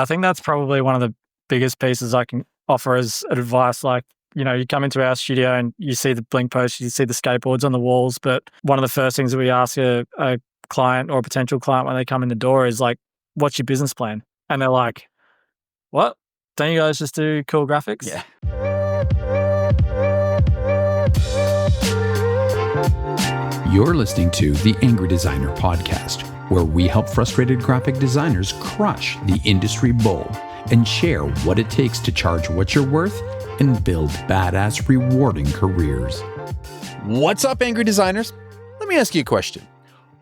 I think that's probably one of the biggest pieces I can offer as advice. Like, you know, you come into our studio and you see the blink posts, you see the skateboards on the walls, but one of the first things that we ask a client or a potential client when they come in the door is like, what's your business plan? And they're like, what? Don't you guys just do cool graphics? Yeah. You're listening to the Angry Designer Podcast, where we help frustrated graphic designers crush the industry bull and share what it takes to charge what you're worth and build badass, rewarding careers. What's up, Angry Designers? Let me ask you a question.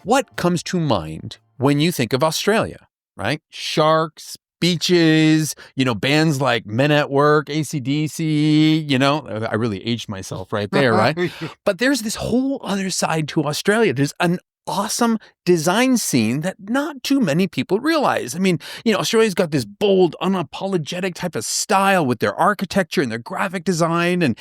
What comes to mind when you think of Australia, right? Sharks, beaches, bands like Men at Work, AC/DC, I really aged myself right there, right? But there's this whole other side to Australia. There's an awesome design scene that not too many people realize. I mean, Australia's got this bold, unapologetic type of style with their architecture and their graphic design and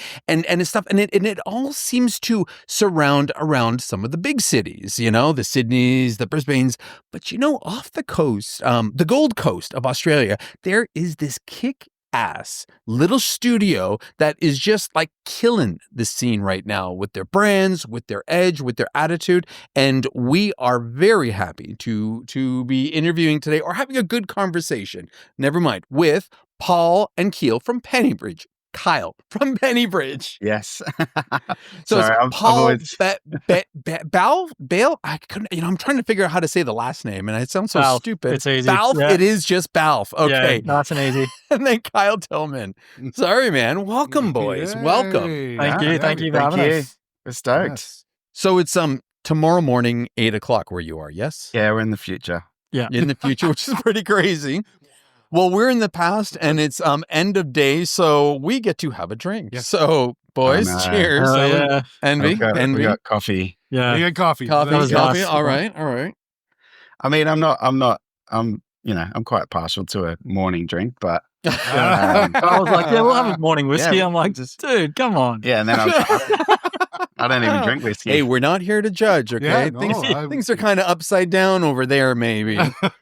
stuff. And it all seems to surround around some of the big cities, the Sydneys, the Brisbanes. But off the coast, the Gold Coast of Australia, there is this kick-ass little studio that is just like killing the scene right now with their brands, with their edge, with their attitude. And we are very happy to be interviewing today or having a good conversation, never mind, with Paul and Kyle from Pennybridge. Pennybridge. Yes. So Sorry, it's Paul Bale. I couldn't. I'm trying to figure out how to say the last name, and it sounds so Balf. stupid. It's easy. Balf. Yeah. It is just Balf. Okay, Yeah, nice and easy. And then Kyle Tillman. Sorry, man. Welcome, boys. Yay. Welcome. Thank you for having us. We're stoked. Yes. So it's tomorrow morning, 8:00 where you are. Yes. Yeah, we're in the future. Yeah. In the future, which is pretty crazy. Well, we're in the past, and it's end of day, so we get to have a drink. Yeah. So, boys, Oh, no. cheers. Oh, yeah. Envy. We Envy. got coffee. Yeah. You got coffee. Coffee. That was Coffee. nice. All right. I mean, I'm quite partial to a morning drink, but I was like, yeah, we'll have a morning whiskey. Yeah, I'm like, dude, come on. yeah, and then I don't even drink whiskey. Hey, we're not here to judge, okay? Yeah, no, things are kind of upside down over there, maybe.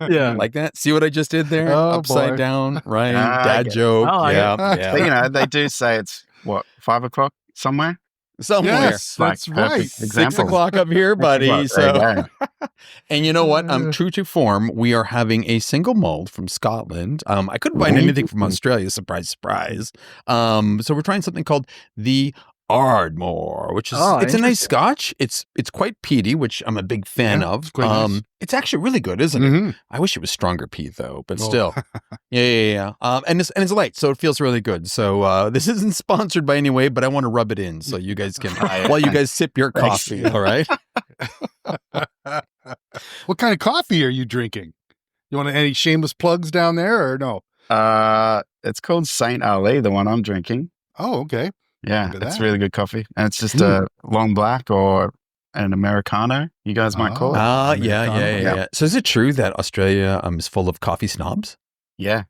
Yeah. Like that? See what I just did there? Oh, Upside boy. down, right? Ah, I Dad get it. joke. Oh, I yeah, But, yeah. they do say it's 5:00 somewhere. Somewhere. Yes, that's Like, right. perfect 6 example. o'clock up here, buddy. There you So, go. and you know what? True to form, we are having a single malt from Scotland. I couldn't find anything from Australia. Surprise, surprise. So we're trying something called the Ardmore, which is it's a nice Scotch. It's quite peaty, which I'm a big fan Yeah, of. it's quite nice. It's actually really good, isn't it? Mhm. I wish it was stronger peat though, but Oh. still, yeah. And it's light, so it feels really good. So this isn't sponsored by any way, but I want to rub it in so you guys can while you guys sip your Thanks. coffee. All right. What kind of coffee are you drinking? You want any shameless plugs down there or no? It's called Saint Ali, the one I'm drinking. Oh, okay. Yeah, Look at it's that. really good coffee. And it's just a long black or an Americano, you guys might call it. Yeah. So is it true that Australia is full of coffee snobs? Yeah.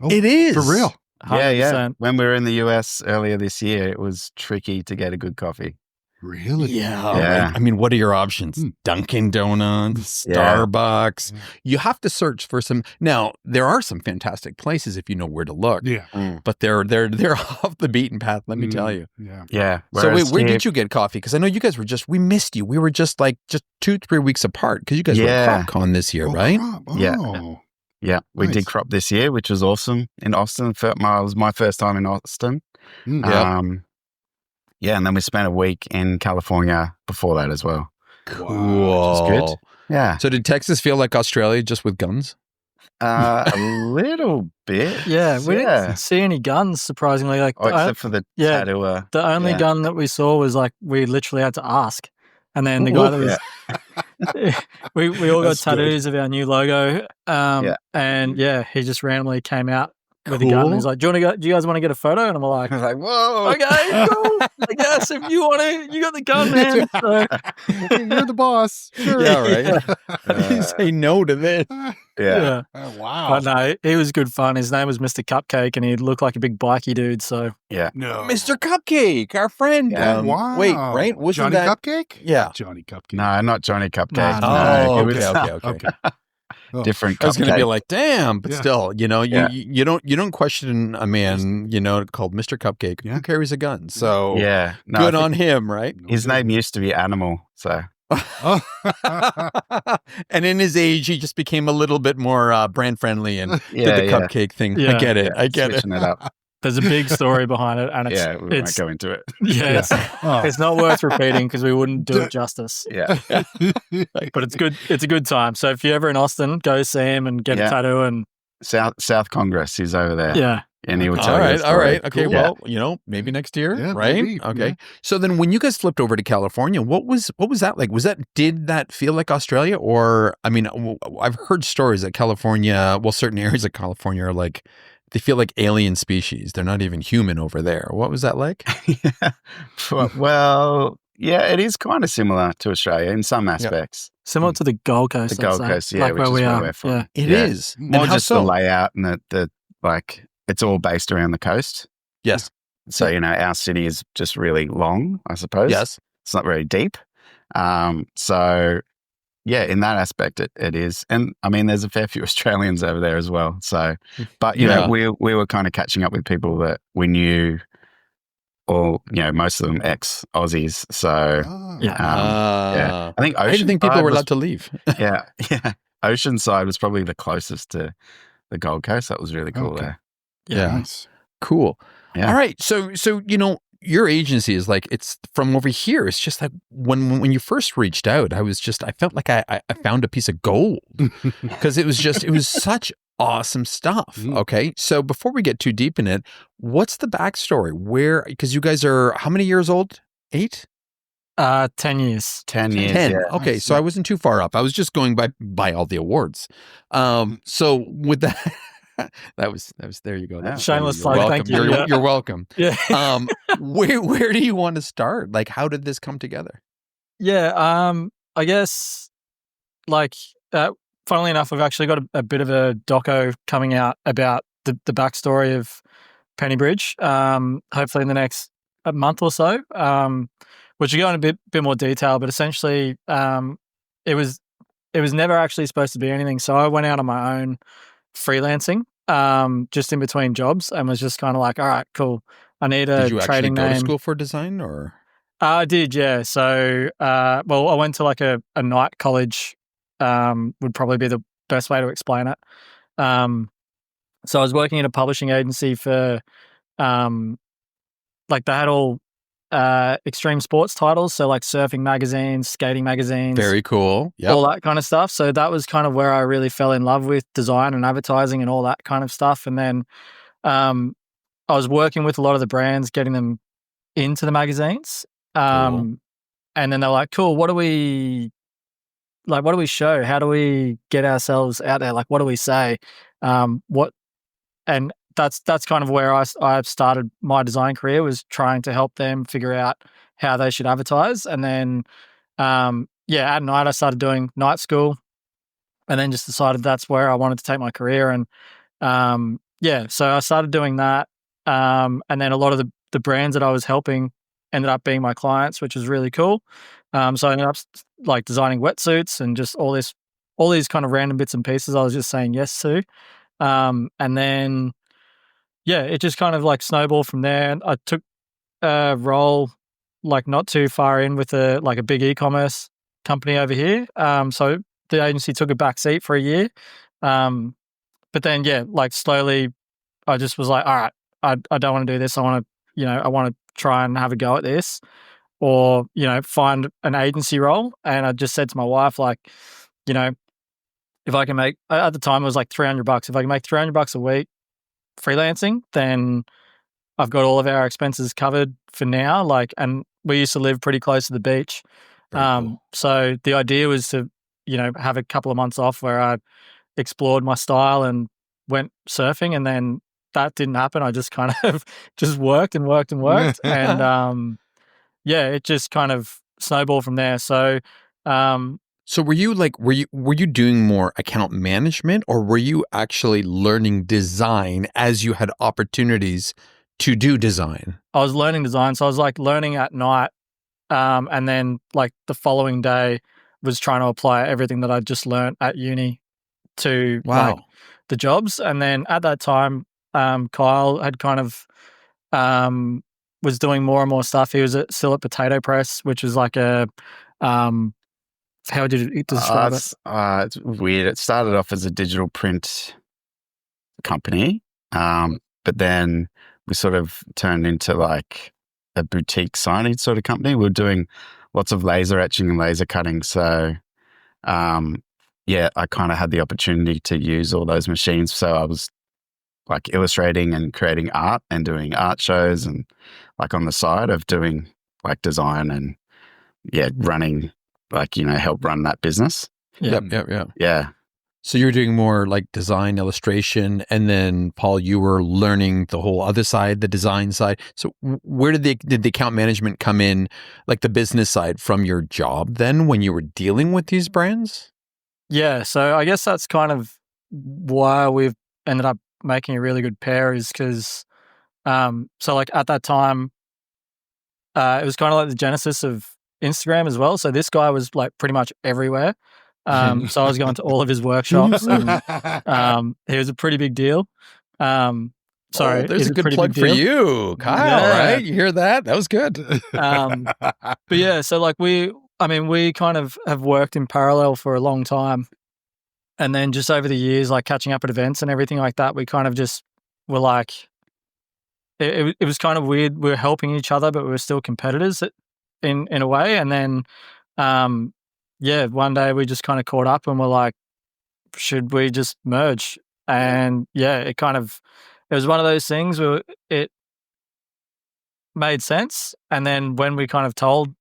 Oh, It is For real. Yeah. 100%. When we were in the US earlier this year, it was tricky to get a good coffee. Really? Yeah. Yeah. I mean, what are your options? Hmm. Dunkin' Donuts, Yeah. Starbucks. You have to search for some. Now, there are some fantastic places if you know where to look, Yeah. but they're off the beaten path, let me tell you. Yeah. Yeah. So wait, Whereas where here- did you get coffee? Because I know you guys we missed you. We were just 2-3 weeks apart because you guys were Yeah. at CropCon this year, Oh, right? crap. Yeah. Oh. Yeah, we Nice. did crop this year, which was awesome in Austin. It was my first time in Austin. Mm. Yeah, and then we spent a week in California before that as well. Cool. Which is good. Yeah, So did Texas feel like Australia just with guns? a little bit. Yeah, we didn't see any guns, surprisingly. Like Oh, except for the yeah, tattooer. the only yeah. gun that we saw was like we literally had to ask. And then the guy that was we all got That's good. tattoos of our new logo. Yeah. And he just randomly came out with a gun. Cool. He's like, do you guys want to get a photo? And I'm like, I was like, whoa. okay, cool. I guess if you want to, you got the gun, man. So, You're the boss. Sure. Yeah, right. You say no to this. Yeah. Oh, wow. But no, it was good fun. His name was Mr. Cupcake, and he looked like a big bikey dude. So Yeah. No. Mr. Cupcake, our friend. Yeah. Wow. Wait, right? Wasn't Johnny that? Cupcake? Yeah. Johnny Cupcake. No, not Johnny Cupcake. No, No, Oh, it was- okay. Okay. Oh. different I was going to be cupcake. like, damn, but Yeah. still, you know, Yeah. you don't question a man, you know, called Mr. Cupcake Yeah. who carries a gun. So Yeah. No, I good think on him, right? his name used to be Animal. So Oh. And in his age, he just became a little bit more brand friendly and did yeah, the yeah. cupcake thing. I Yeah. get it. Yeah, I get it. switching it up. There's a big story behind it, and Yeah, we won't it's go into it. yeah, Oh. it's not worth repeating because we wouldn't do it justice. Yeah. But it's good. It's a good time. So if you're ever in Austin, go see him and get a Yeah. tattoo. And South Congress, he's over there. yeah, And he would All tell you right, the story. all right. Okay, Cool. well, you know, maybe next year, Yeah, right? maybe, Okay. yeah. So then when you guys flipped over to California, what was that like? Did that feel like Australia? Or, I mean, I've heard stories that California, well, certain areas of California are like, they feel like alien species. They're not even human over there. What was that like? Yeah. Well, yeah, it is kind of similar to Australia in some aspects. similar to the Gold Coast. The I'd Gold say. Coast, yeah, like which where is we where are. we're from. Yeah, It Yeah. is. More And how just so? the layout and the like, it's all based around the coast. Yes. So, you know, our city is just really long, I suppose. Yes. It's not very deep. So, yeah, in that aspect, it is. And I mean, there's a fair few Australians over there as well. So, but, you know, we were kind of catching up with people that we knew, or, you know, most of them ex-Aussies. So, yeah. yeah. I think I didn't think people Oceanside were was- allowed to leave. yeah. Oceanside was probably the closest to the Gold Coast. That was really cool Okay. there. Yeah. Nice. Cool. Yeah. All right. So you know, your agency is like, it's from over here. It's just like when you first reached out, I felt like I found a piece of gold because it was such awesome stuff. Mm. Okay. So before we get too deep in it, what's the backstory? Because you guys are how many years old? 8? 10 years. 10 years. 10. Yeah. Okay. Nice. So I wasn't too far up. I was just going by all the awards. So with that, that was there you go. Yeah. Shameless You're plug, welcome. thank you. You're, you're welcome. Yeah. Where do you want to start? Like, how did this come together? Yeah, I guess, like, funnily enough, we've actually got a bit of a doco coming out about the backstory of Pennybridge, hopefully in the next month or so, which will go in a bit more detail, but essentially, it was never actually supposed to be anything. So I went out on my own freelancing, just in between jobs, and was just kind of like, all right, cool. I need a Did you actually trading go to name. school for design or? I did, yeah. So, well, I went to like a night college, would probably be the best way to explain it. So I was working at a publishing agency for, like they had all extreme sports titles, so like surfing magazines, skating magazines, Very cool. Yeah. all that kind of stuff. So that was kind of where I really fell in love with design and advertising and all that kind of stuff. And then I was working with a lot of the brands, getting them into the magazines. Cool. And then they're like, cool, what do we show? How do we get ourselves out there? Like, what do we say? And that's kind of where I started my design career, was trying to help them figure out how they should advertise. And then, at night I started doing night school, and then just decided that's where I wanted to take my career. And, so I started doing that. And then a lot of the brands that I was helping ended up being my clients, which was really cool. So I ended up like designing wetsuits and just all these kind of random bits and pieces I was just saying yes to. And then, it just kind of like snowballed from there. And I took a role like not too far in with a big e-commerce company over here. So the agency took a back seat for a year. But then, like slowly I just was like, all right, I don't want to do this. I want to try and have a go at this, or, find an agency role. And I just said to my wife, like, if I can make, at the time it was like $300. If I can make $300 a week freelancing, then I've got all of our expenses covered for now. Like, and we used to live pretty close to the beach. Very cool. So the idea was to, have a couple of months off where I explored my style and went surfing, and then that didn't happen. I just kind of just worked and worked and worked. And it just kind of snowballed from there. So So were you doing more account management, or were you actually learning design as you had opportunities to do design? I was learning design. So I was like learning at night. And then like the following day was trying to apply everything that I just learned at uni to Wow. like the jobs. And then at that time, Kyle had kind of was doing more and more stuff. He was still at Potato Press, which was like a how did you describe it? It's weird. It started off as a digital print company, but then we sort of turned into like a boutique signage sort of company. We were doing lots of laser etching and laser cutting. So, I kind of had the opportunity to use all those machines. So I was like illustrating and creating art and doing art shows and like on the side of doing like design and running like, help run that business. Yep. Yeah. So you're doing more like design, illustration, and then Paul, you were learning the whole other side, the design side. So where did the account management come in, like the business side, from your job then when you were dealing with these brands? Yeah, so I guess that's kind of why we've ended up making a really good pair, is because so like at that time it was kind of like the genesis of Instagram as well. So this guy was like pretty much everywhere. So I was going to all of his workshops, and he was a pretty big deal. There's a good plug for you, Kyle, right? You hear that? That was good. But yeah, so like we kind of have worked in parallel for a long time. And then just over the years, like catching up at events and everything like that, we kind of just were like, it was kind of weird. We were helping each other, but we were still competitors in a way. And then, one day we just kind of caught up and we're like, should we just merge? And it was one of those things where it made sense. And then when we kind of told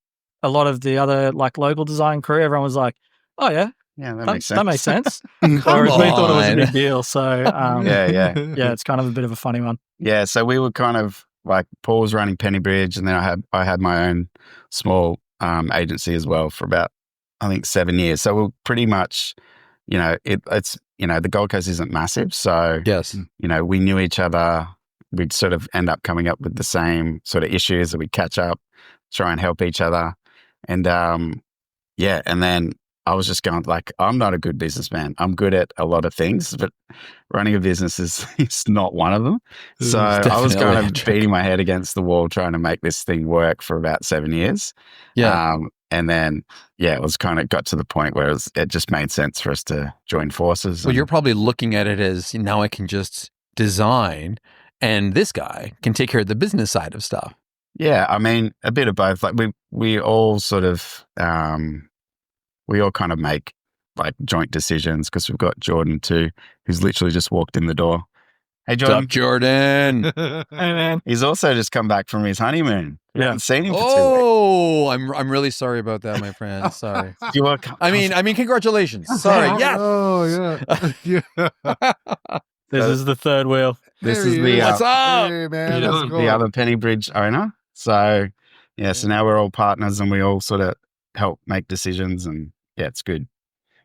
a lot of the other like local design crew, everyone was like, oh yeah, that makes sense. That makes sense. Come Whereas we thought it was a on. big deal. So it's kind of a bit of a funny one. Yeah, so we were kind of like Paul was running Pennybridge, and then I had my own small agency as well for about I think 7 years. So we're pretty much, it's the Gold Coast isn't massive, so yes, we knew each other. We'd sort of end up coming up with the same sort of issues that we'd catch up, try and help each other, and and then I was just going like, I'm not a good businessman. I'm good at a lot of things, but running a business is not one of them. So I was kind of beating my head against the wall trying to make this thing work for about 7 years. Yeah. And then, it was kind of got to the point where it just made sense for us to join forces. Well, you're probably looking at it as now I can just design and this guy can take care of the business side of stuff. Yeah. I mean, a bit of both. Like we all sort of, we all kind of make like joint decisions because we've got Jordan too, who's literally just walked in the door. Hey, Jordan. What's up, Jordan? Hey, man. He's also just come back from his honeymoon. We haven't seen him for 2 weeks. Oh, I'm really sorry about that, my friend. Sorry. I mean, congratulations. Sorry. Yes. Oh, yeah. This is the third wheel. This is the What's up? Hey, man. the other Pennybridge owner. So so now we're all partners and we all sort of help make decisions, and it's good.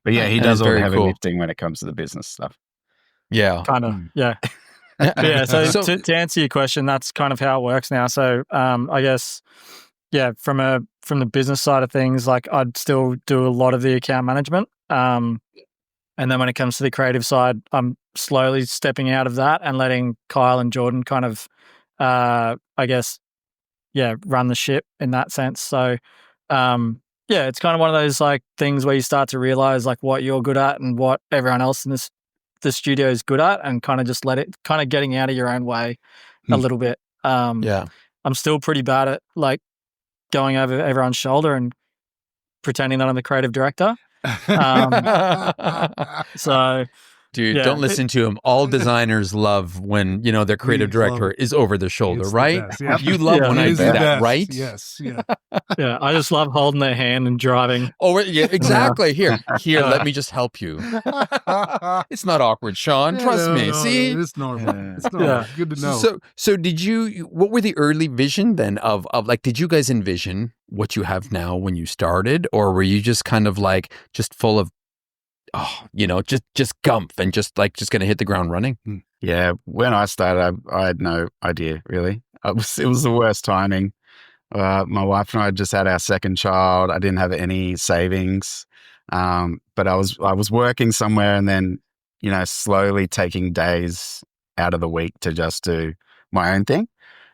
But he does all the heavy lifting when it comes to the business stuff. Yeah. Kind of. Yeah. So to answer your question, that's kind of how it works now. So I guess from the business side of things, like I'd still do a lot of the account management. And then when it comes to the creative side, I'm slowly stepping out of that and letting Kyle and Jordan kind of run the ship in that sense. So it's kind of one of those like things where you start to realize like what you're good at and what everyone else in the studio is good at, and kind of just let it kind of getting out of your own way a little bit. I'm still pretty bad at like going over everyone's shoulder and pretending that I'm the creative director. So dude, don't listen to him. All designers love when, their creative director is over their shoulder, right? Yep. You love when I do that, right? Yes. Yeah. Yeah, I just love holding their hand and driving. Oh, yeah, exactly. Here, let me just help you. It's not awkward, Sean. Trust me. See? It's normal. It's normal. Yeah. Good to know. So what were the early vision then of like, did you guys envision what you have now when you started? Or were you just kind of like, just full of, just gumph and just going to hit the ground running? Yeah. When I started, I had no idea really. It was the worst timing. My wife and I had just had our second child. I didn't have any savings. But I was working somewhere, and then slowly taking days out of the week to just do my own thing.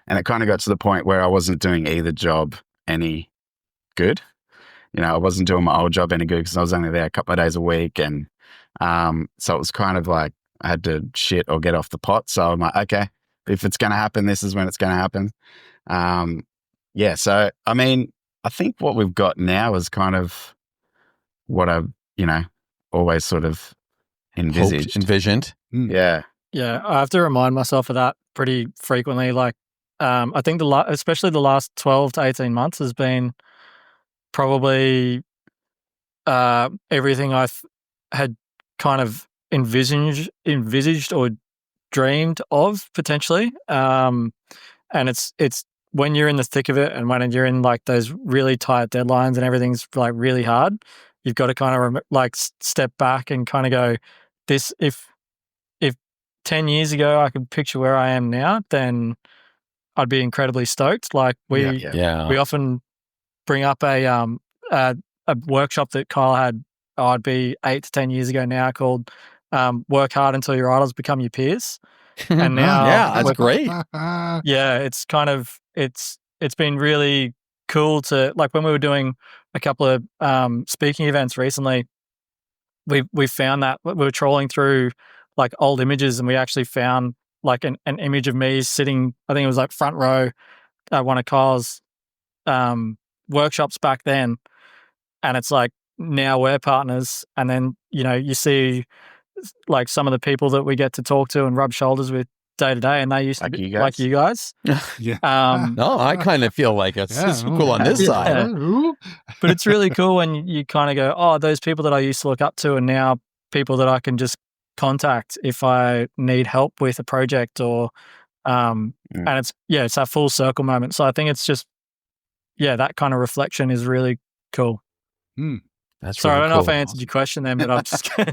And it kind of got to the point where I wasn't doing either job any good. I wasn't doing my old job any good because I was only there a couple of days a week. And so it was kind of like I had to shit or get off the pot. So I'm like, okay, if it's going to happen, this is when it's going to happen. So, I mean, I think what we've got now is kind of what I've, always sort of envisioned. Yeah. Yeah, I have to remind myself of that pretty frequently. Like, I think especially the last 12 to 18 months has been probably everything I've had kind of envisaged or dreamed of potentially. And it's when you're in the thick of it and when you're in like those really tight deadlines and everything's like really hard, you've got to kind of step back and kind of go, this, if 10 years ago I could picture where I am now, then I'd be incredibly stoked. Like we often bring up a workshop that Kyle had, I'd be 8 to 10 years ago now, called Work Hard Until Your Idols Become Your Peers. And now that's great. It's kind of it's been really cool to, like, when we were doing a couple of speaking events recently, we found that we were trawling through like old images and we actually found like an image of me sitting, I think it was like front row at one of Kyle's workshops back then. And it's like, now we're partners. And then, you see like some of the people that we get to talk to and rub shoulders with day to day, and they used to be like you guys. No, I kind of feel like it's cool on this side. But it's really cool when you kind of go, oh, those people that I used to look up to are now people that I can just contact if I need help with a project or and it's that full circle moment. So I think it's just that kind of reflection is really cool. That's Sorry, really I don't know if I cool. answered your question then, but I'm just I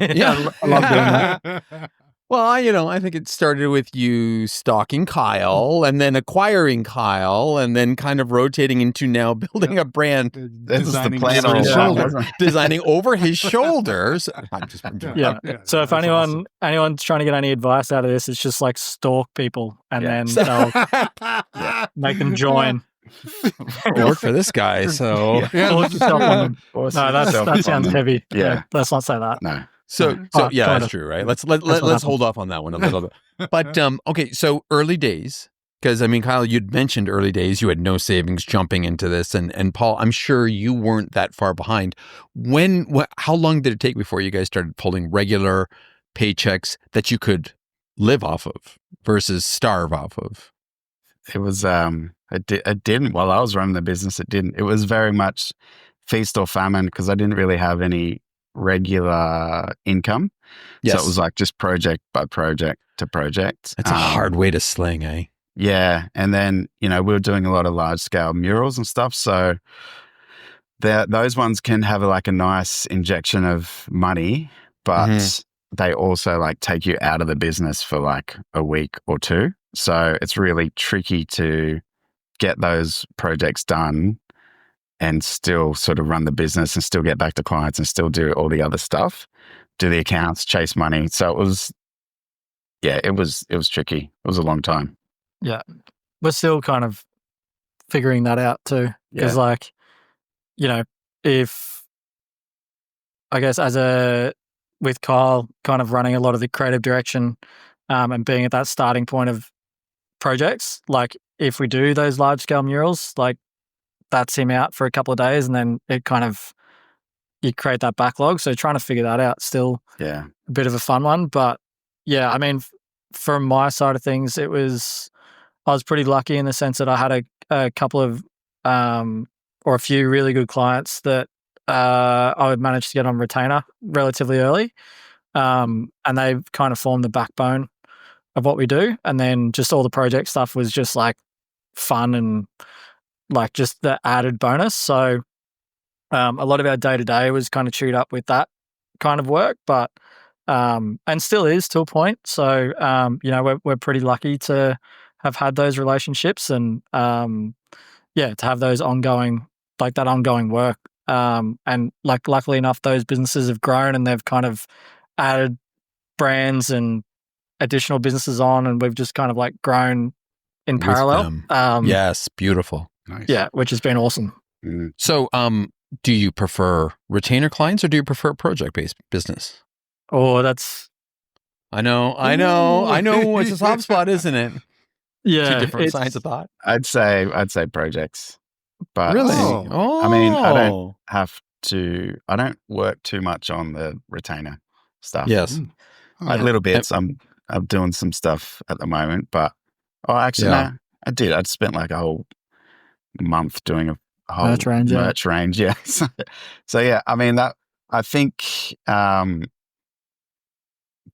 I love doing that. Well, I think it started with you stalking Kyle and then acquiring Kyle and then kind of rotating into now building a brand. This is the plan over his shoulder. Designing over his shoulders. I'm just So if anyone's trying to get any advice out of this, it's just like stalk people and then they'll make them join. Work for this guy, so No, that sounds heavy. Yeah. Let's not say that. No. So that's true, right? Let's hold off on that one a little bit. But okay, so early days, because I mean, Kyle, you'd mentioned early days, you had no savings jumping into this, and Paul, I'm sure you weren't that far behind. How long did it take before you guys started pulling regular paychecks that you could live off of versus starve off of? It was it didn't. While I was running the business, it didn't. It was very much feast or famine because I didn't really have any regular income. Yes. So it was like just project by project to project. That's a hard way to sling, eh? Yeah. And then, we were doing a lot of large scale murals and stuff. So those ones can have like a nice injection of money, but they also like take you out of the business for like a week or two. So it's really tricky to get those projects done and still sort of run the business and still get back to clients and still do all the other stuff, do the accounts, chase money. So it was tricky. It was a long time. Yeah. We're still kind of figuring that out too. Because if I guess with Kyle kind of running a lot of the creative direction and being at that starting point of projects, like if we do those large scale murals, like that's him out for a couple of days and then it kind of, you create that backlog. So trying to figure that out still a bit of a fun one. But yeah, I mean, from my side of things, I was pretty lucky in the sense that I had a couple of, or a few really good clients that I would manage to get on retainer relatively early. And they kind of formed the backbone of what we do. And then just all the project stuff was just like fun and like just the added bonus. So a lot of our day-to-day was kind of chewed up with that kind of work, but and still is to a point. So we're pretty lucky to have had those relationships and to have those ongoing work. And like luckily enough, those businesses have grown and they've kind of added brands and additional businesses on, and we've just kind of like grown in With parallel. them. Yes, beautiful. Nice. Yeah, which has been awesome. Mm. So, do you prefer retainer clients or do you prefer project-based business? Oh, that's I know. It's a soft spot, isn't it? yeah. Two different it's- sides of thought. I'd say projects, but Really? Oh. I mean, I don't have to. I don't work too much on the retainer stuff. Yes. Like little bits. I'm doing some stuff at the moment, but actually, Yeah. no, I did. I'd spent like a whole month doing a whole Merch range, yeah. merch range. Yeah. So yeah, I mean that. I think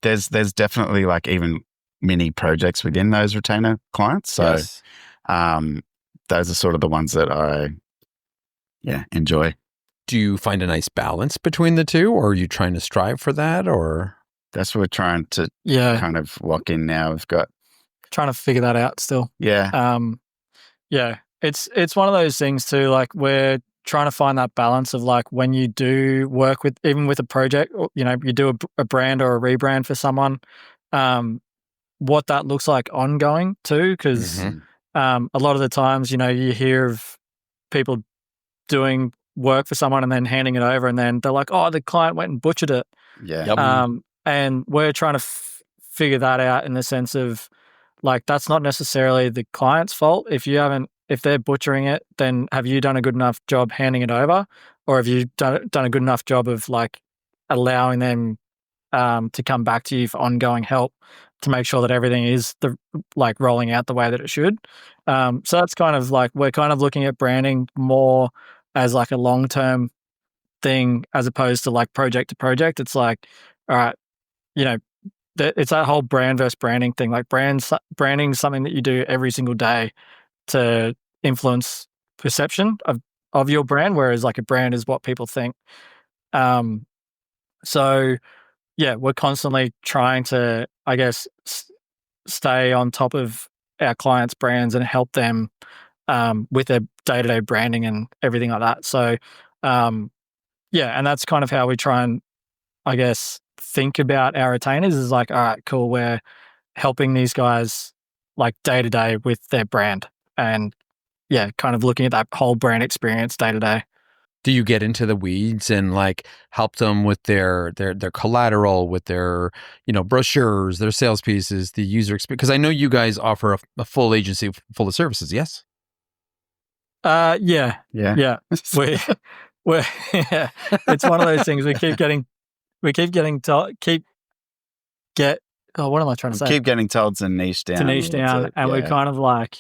there's definitely like even mini projects within those retainer clients. So Yes. those are sort of the ones that I enjoy. Do you find a nice balance between the two, or are you trying to strive for that, or? That's what we're trying to Yeah, kind of lock in now. We've got trying to figure that out still. yeah. Yeah, it's one of those things too. Like we're trying to find that balance of like when you do work with even with a project, or, you know, you do a brand or a rebrand for someone, what that looks like ongoing too, because Mhm. a lot of the times, you know, you hear of people doing work for someone and then handing it over, and then they're like, "Oh, the client went and butchered it." Yeah. Yep. And we're trying to figure that out in the sense of like that's not necessarily the client's fault. If they're butchering it, then have you done a good enough job handing it over, or have you done a good enough job of like allowing them to come back to you for ongoing help to make sure that everything is like rolling out the way that it should. So that's kind of like we're kind of looking at branding more as like a long-term thing as opposed to like project to project. It's like, all right, you know, it's that whole brand versus branding thing. Like branding is something that you do every single day to influence perception of your brand, whereas like a brand is what people think. So yeah, we're constantly trying to, I guess, stay on top of our clients' brands and help them with their day-to-day branding and everything like that. So yeah, and that's kind of how we try and, I guess, think about our retainers is like, all right, cool, we're helping these guys like day to day with their brand and yeah, kind of looking at that whole brand experience day to day. Do you get into the weeds and like help them with their collateral, with their, you know, brochures, their sales pieces, the user experience? Because I know you guys offer a full agency full of services. Yes. Yeah. We're yeah, it's one of those things we keep getting oh, what am I trying to say? Keep getting told to niche down. To niche down, and we're kind of like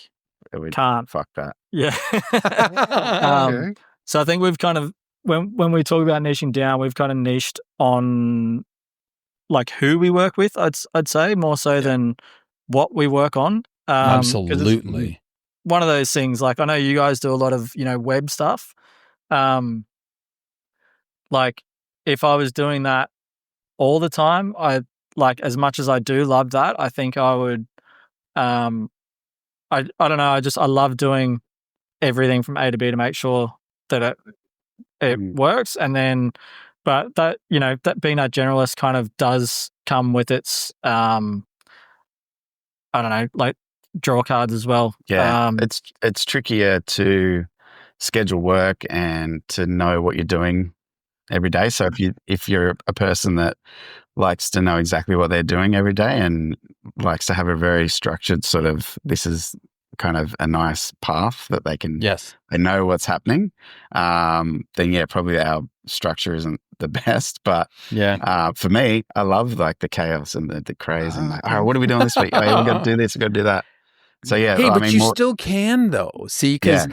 can't. Fuck that. Yeah. Okay. So I think we've kind of when we talk about niching down, we've kind of niched on like who we work with. I'd say more so than what we work on. 'Cause it's Absolutely. one of those things. Like I know you guys do a lot of, you know, web stuff. Like if I was doing that all the time, I like as much as I do love that, I think I would I don't know, I love doing everything from A to B to make sure that it works. And then but that, you know, that being that generalist kind of does come with its I don't know, like draw cards as well. Yeah. It's trickier to schedule work and to know what you're doing every day. So if you're a person that likes to know exactly what they're doing every day and likes to have a very structured sort of, this is kind of a nice path that they can, they know what's happening, then yeah, probably our structure isn't the best. But for me, I love like the chaos and the craze and like, all right, what are we doing this week? Oh, yeah, we got to do this, we got to do that. So yeah. Hey, I but mean, you still can though. See, because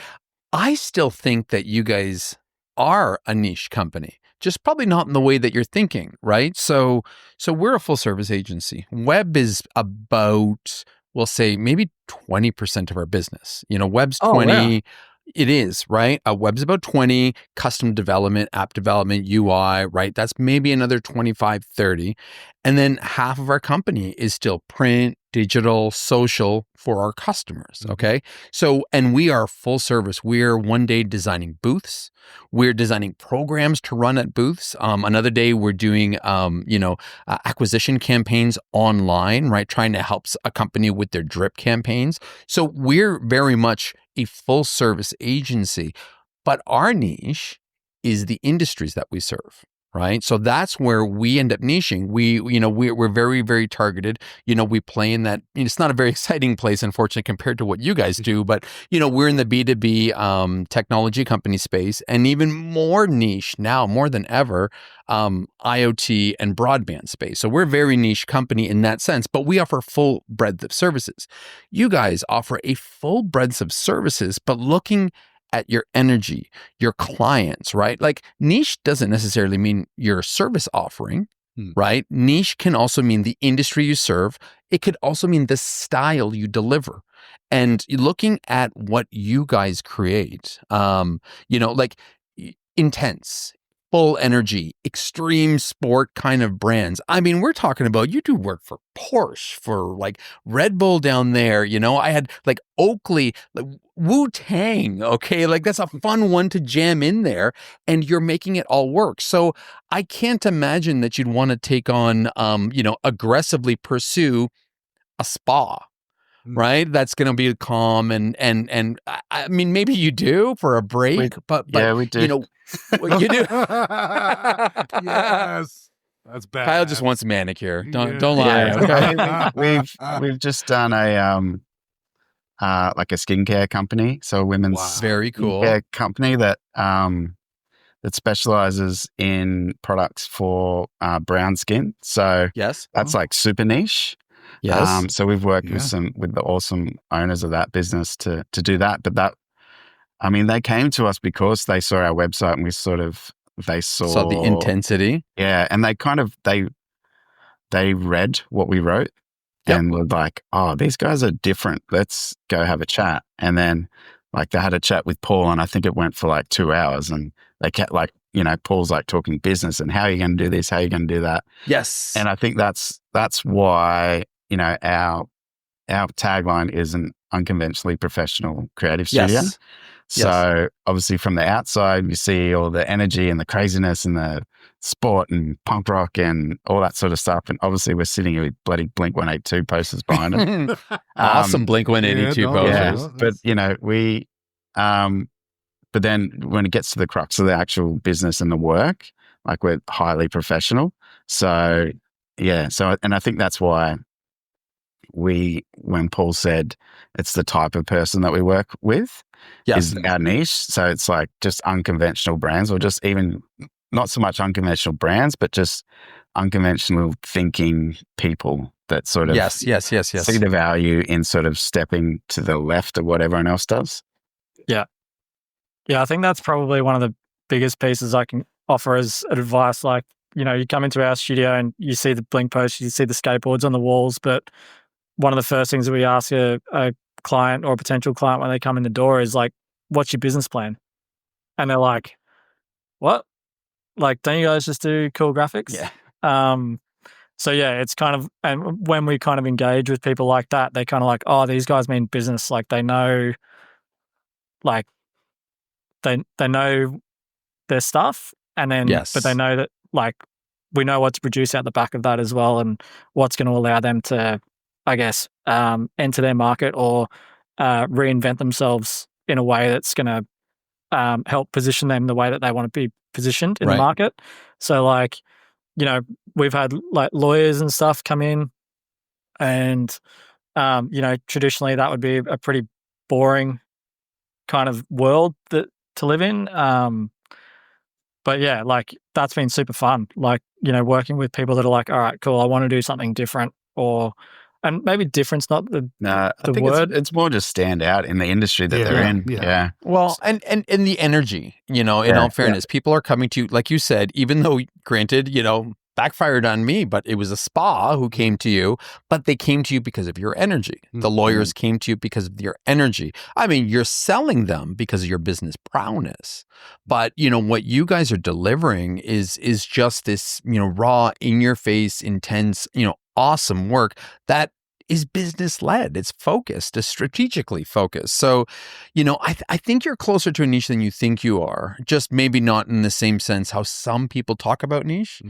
I still think that you guys are a niche company, just probably not in the way that you're thinking, right? So we're a full service agency. Web is about, we'll say maybe 20% of our business. You know, web's 20. Wow. It is, right? Web's about 20, custom development, app development, UI, right? That's maybe another 25, 30. And then half of our company is still print, digital, social for our customers, okay? So, and we are full service. We're one day designing booths. We're designing programs to run at booths. Another day we're doing, acquisition campaigns online, right? Trying to help a company with their drip campaigns. So we're very much a full service agency, but our niche is the industries that we serve, right? So that's where we end up niching. We're very, very targeted. We play in that. It's not a very exciting place, unfortunately, compared to what you guys do, but we're in the B2B technology company space, and even more niche now, more than ever, IoT and broadband space. So we're a very niche company in that sense, but we offer full breadth of services. You guys offer a full breadth of services, but looking at your energy, your clients, right? Like niche doesn't necessarily mean your service offering, right? Niche can also mean the industry you serve. It could also mean the style you deliver. And looking at what you guys create, like intense, full energy, extreme sport kind of brands. I mean, we're talking about, you do work for Porsche, for like Red Bull down there. I had like Oakley, like Wu-Tang. Okay. Like that's a fun one to jam in there, and you're making it all work. So I can't imagine that you'd want to take on, aggressively pursue a spa. Right, that's going to be calm and I mean, maybe you do for a break, but yeah, we do. You do. Yes, that's bad. Kyle just wants a manicure. Don't lie. Yeah. Okay? we've just done a like a skincare company, so a women's very cool skincare company that specializes in products for brown skin. So that's like super niche. Yes. So we've worked with the awesome owners of that business to do that. But they came to us because they saw our website, and they saw the intensity. Yeah. And they read what we wrote and were like, oh, these guys are different. Let's go have a chat. And then like they had a chat with Paul, and I think it went for like 2 hours, and they kept like, Paul's like talking business and how are you going to do this? How are you going to do that? Yes. And I think that's why, our tagline is an unconventionally professional creative studio. Yes. So obviously from the outside, you see all the energy and the craziness and the sport and punk rock and all that sort of stuff. And obviously we're sitting here with bloody Blink-182 posters behind it. Awesome Blink-182 posters. But, but then when it gets to the crux of the actual business and the work, like we're highly professional. So, and I think that's why when Paul said it's the type of person that we work with is our niche. So it's like just unconventional brands, or just even not so much unconventional brands, but just unconventional thinking people that sort of see the value in sort of stepping to the left of what everyone else does. Yeah. Yeah, I think that's probably one of the biggest pieces I can offer as advice. Like, you come into our studio and you see the Blink posters, you see the skateboards on the walls, but one of the first things that we ask a client or a potential client when they come in the door is like, what's your business plan? And they're like, what? Like, don't you guys just do cool graphics? Yeah. So yeah, it's kind of, and when we kind of engage with people like that, they're kind of like, oh, these guys mean business. Like they know, like they know their stuff, and then, but they know that like we know what to produce out the back of that as well, and what's going to allow them to, I guess, enter their market or reinvent themselves in a way that's going to help position them the way that they want to be positioned in the market. So like, we've had like lawyers and stuff come in, and, traditionally that would be a pretty boring kind of world to live in. But yeah, like that's been super fun. Like, working with people that are like, all right, cool, I want to do something different, and maybe different's not the I think word. It's more just stand out in the industry that they're in. Yeah. Well, and the energy, in all fairness, people are coming to you, like you said, even though granted, backfired on me, but it was a spa who came to you, but they came to you because of your energy. The lawyers came to you because of your energy. I mean, you're selling them because of your business prowess. But, what you guys are delivering is just this, raw, in your face, intense, awesome work that is business led. It's focused, it's strategically focused. So, I think you're closer to a niche than you think you are, just maybe not in the same sense how some people talk about niche.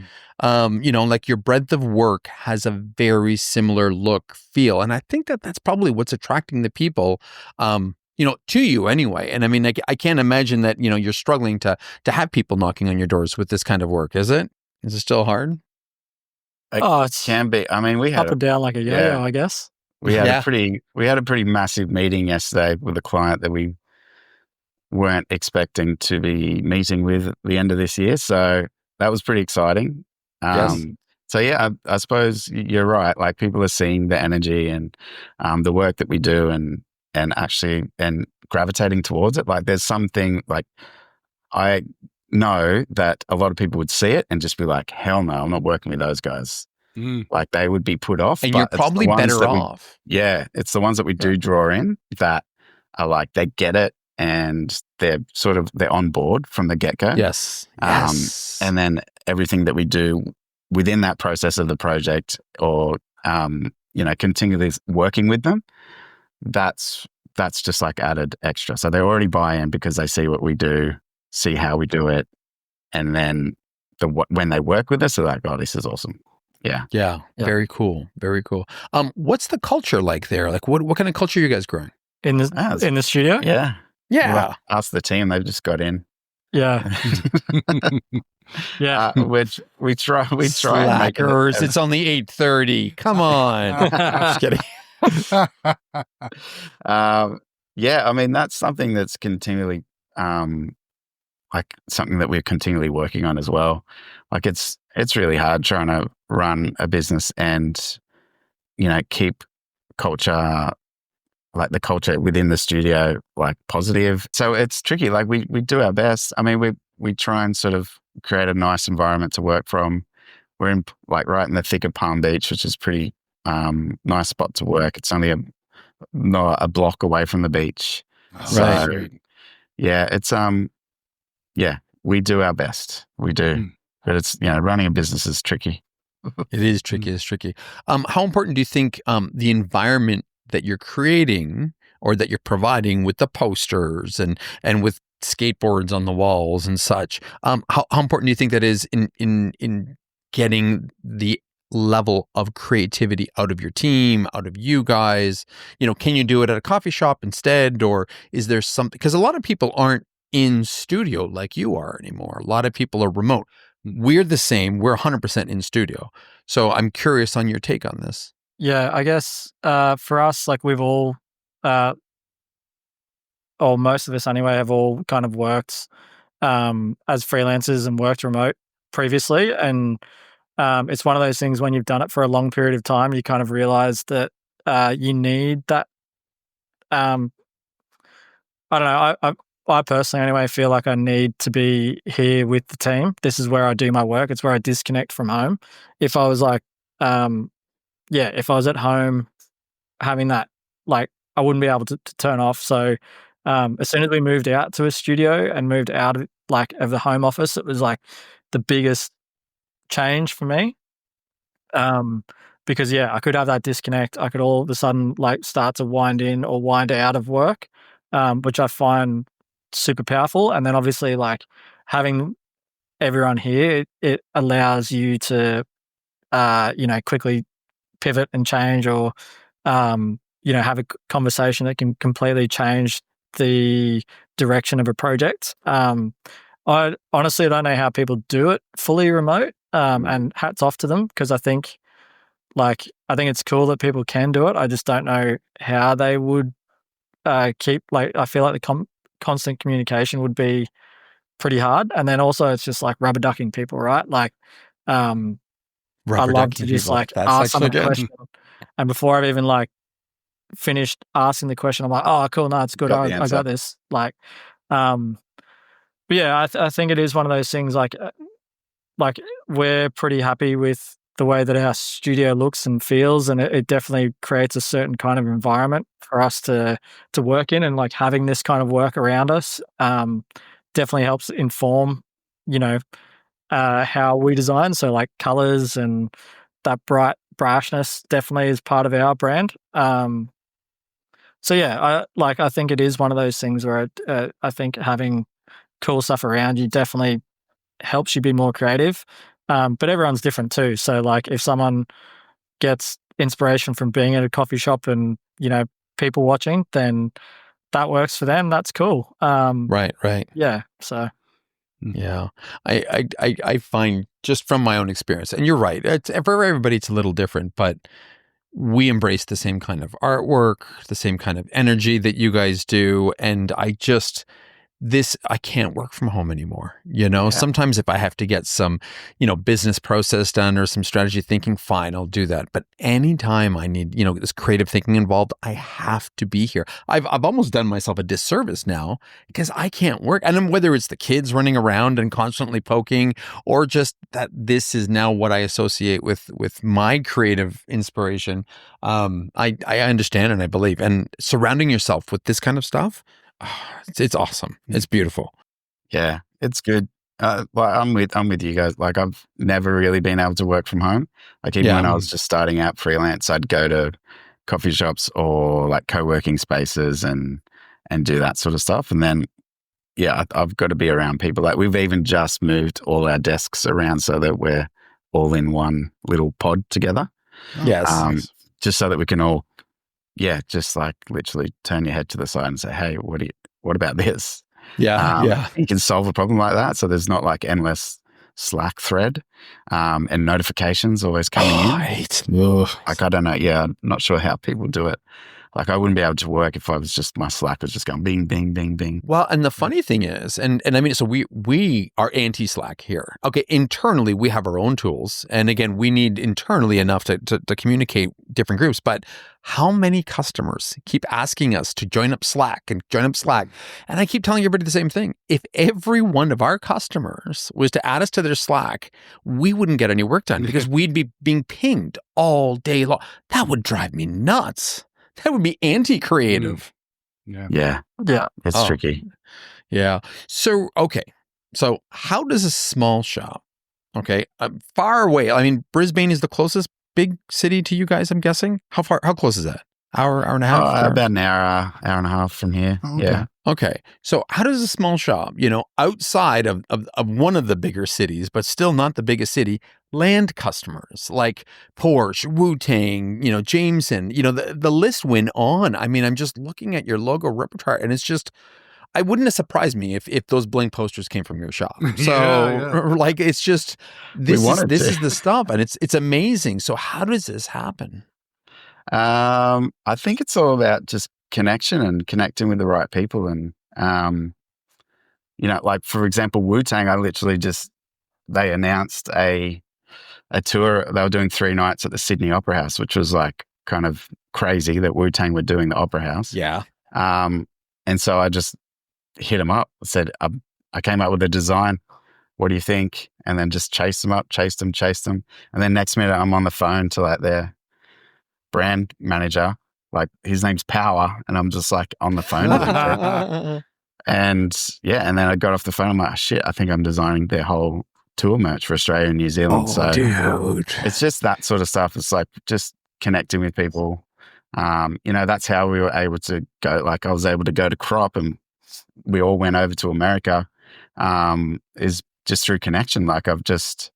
Like your breadth of work has a very similar look, feel. And I think that's probably what's attracting the people, to you anyway. And I mean, I can't imagine that, you're struggling to have people knocking on your doors with this kind of work, is it? Is it still hard? It can be. I mean, we had up and down like a yo-yo, I guess. We had a pretty massive meeting yesterday with a client that we weren't expecting to be meeting with at the end of this year. So that was pretty exciting. Yes. So yeah, I suppose you're right. Like people are seeing the energy and the work that we do and actually gravitating towards it. Like there's something like I know that a lot of people would see it and just be like, hell no, I'm not working with those guys. Like they would be put off. And you're probably better off. It's the ones that we do draw in that are like, they get it and they're on board from the get-go. Yes. And then everything that we do within that process of the project or, continually working with them, that's just like added extra. So they already buy in because they see what we do, see how we do it. And then when they work with us, they're like, oh, this is awesome. Yeah. Very cool. Very cool. What's the culture like there? Like what kind of culture are you guys growing? In the studio? Yeah. Yeah. Us, the team, they've just got in. Yeah. Yeah. Which we try Slackers. It's only 8:30. Come on. I'm just kidding. I mean, that's something that's continually, like something that we're continually working on as well. Like it's really hard trying to run a business and, keep culture, like the culture within the studio, like positive. So it's tricky. Like we do our best. I mean, we try and sort of create a nice environment to work from. We're in like right in the thick of Palm Beach, which is pretty nice spot to work. It's only not a block away from the beach. So, Right. Yeah, it's we do our best. We do. But it's running a business is tricky. It is tricky. It's tricky. How important do you think the environment that you're creating or that you're providing with the posters and with skateboards on the walls and such, how important do you think that is in getting the level of creativity out of your team, out of you guys? Can you do it at a coffee shop instead, or is there something? Because a lot of people aren't in studio like you are anymore. A lot of people are remote. We're the same. We're 100% in studio. So I'm curious on your take on this. Yeah, I guess for us, like we've all, or most of us anyway, have all kind of worked as freelancers and worked remote previously. And it's one of those things when you've done it for a long period of time, you kind of realize that you need that. I don't know. I personally, anyway, feel like I need to be here with the team. This is where I do my work. It's where I disconnect from home. If I was like, if I was at home having that, like, I wouldn't be able to turn off. So as soon as we moved out to a studio and moved out of the home office, it was like the biggest change for me. Because I could have that disconnect. I could all of a sudden like start to wind in or wind out of work, which I find super powerful. And then obviously like having everyone here, it allows you to, quickly pivot and change or, have a conversation that can completely change the direction of a project. I honestly don't know how people do it fully remote, and hats off to them because I think it's cool that people can do it. I just don't know how they would keep, like, I feel like the constant communication would be pretty hard. And then also it's just like rubber ducking people, right? Like, I love to just like ask them a question. And before I've even like finished asking the question, I'm like, oh, cool. No, it's good. I got this. Like, but yeah, I think it is one of those things like like we're pretty happy with the way that our studio looks and feels, and it definitely creates a certain kind of environment for us to work in, and like having this kind of work around us definitely helps inform, how we design. So like colors and that bright brashness definitely is part of our brand. So yeah, I think it is one of those things where I think having cool stuff around you definitely helps you be more creative. But everyone's different too. So like if someone gets inspiration from being at a coffee shop and, people watching, then that works for them. That's cool. Right. Yeah. So yeah, I find just from my own experience, and you're right, for everybody it's a little different, but we embrace the same kind of artwork, the same kind of energy that you guys do, and I can't work from home anymore. Sometimes if I have to get some, business process done or some strategy thinking, fine, I'll do that. But anytime I need, this creative thinking involved, I have to be here. I've almost done myself a disservice now because I can't work. And then whether it's the kids running around and constantly poking, or just that this is now what I associate with my creative inspiration. I understand and I believe, and surrounding yourself with this kind of stuff, it's awesome. It's beautiful. Yeah, it's good. Well, I'm with you guys. Like I've never really been able to work from home. Like even when I was just starting out freelance, I'd go to coffee shops or like co-working spaces and do that sort of stuff. And then, yeah, I've got to be around people. Like we've even just moved all our desks around so that we're all in one little pod together. Yes. Just so that we can all, just like literally turn your head to the side and say, hey, what about this? Yeah. You can solve a problem like that. So there's not like endless Slack thread and notifications always coming in. Like, I don't know. Yeah, I'm not sure how people do it. Like I wouldn't be able to work if I was just, my Slack was just going bing, bing, bing, bing. Well, and the funny thing is, and I mean, so we are anti-Slack here. Okay, internally we have our own tools. And again, we need internally enough to communicate different groups. But how many customers keep asking us to join up Slack? And I keep telling everybody the same thing. If every one of our customers was to add us to their Slack, we wouldn't get any work done because we'd be being pinged all day long. That would drive me nuts. That would be anti-creative. Yeah. It's tricky. Yeah. So, okay. So how does a small shop, far away, I mean, Brisbane is the closest big city to you guys, I'm guessing. How close is that? Hour and a half? About an hour and a half from here. Oh, okay. Yeah. Okay. So how does a small shop, outside of one of the bigger cities, but still not the biggest city, land customers like Porsche, Wu-Tang, Jameson, the list went on. I mean, I'm just looking at your logo repertoire and it's just, I wouldn't have surprised me if those bling posters came from your shop. So like, it's just, this is the stuff and it's amazing. So how does this happen? I think it's all about just connection and connecting with the right people. And, like for example, Wu-Tang, they announced a tour. They were doing 3 nights at the Sydney Opera House, which was like kind of crazy that Wu-Tang were doing the Opera House. Yeah. And so I just hit them up, said, I came up with a design. What do you think? And then just chased them. And then next minute I'm on the phone to like their brand manager, like his name's Power, and I'm just like on the phone with him. And then I got off the phone. I'm like, shit, I think I'm designing their whole tour merch for Australia and New Zealand. So dude, it's just that sort of stuff. It's like just connecting with people. That's how we were able to go. Like I was able to go to Crop, and we all went over to America. Is just through connection. Like I've just,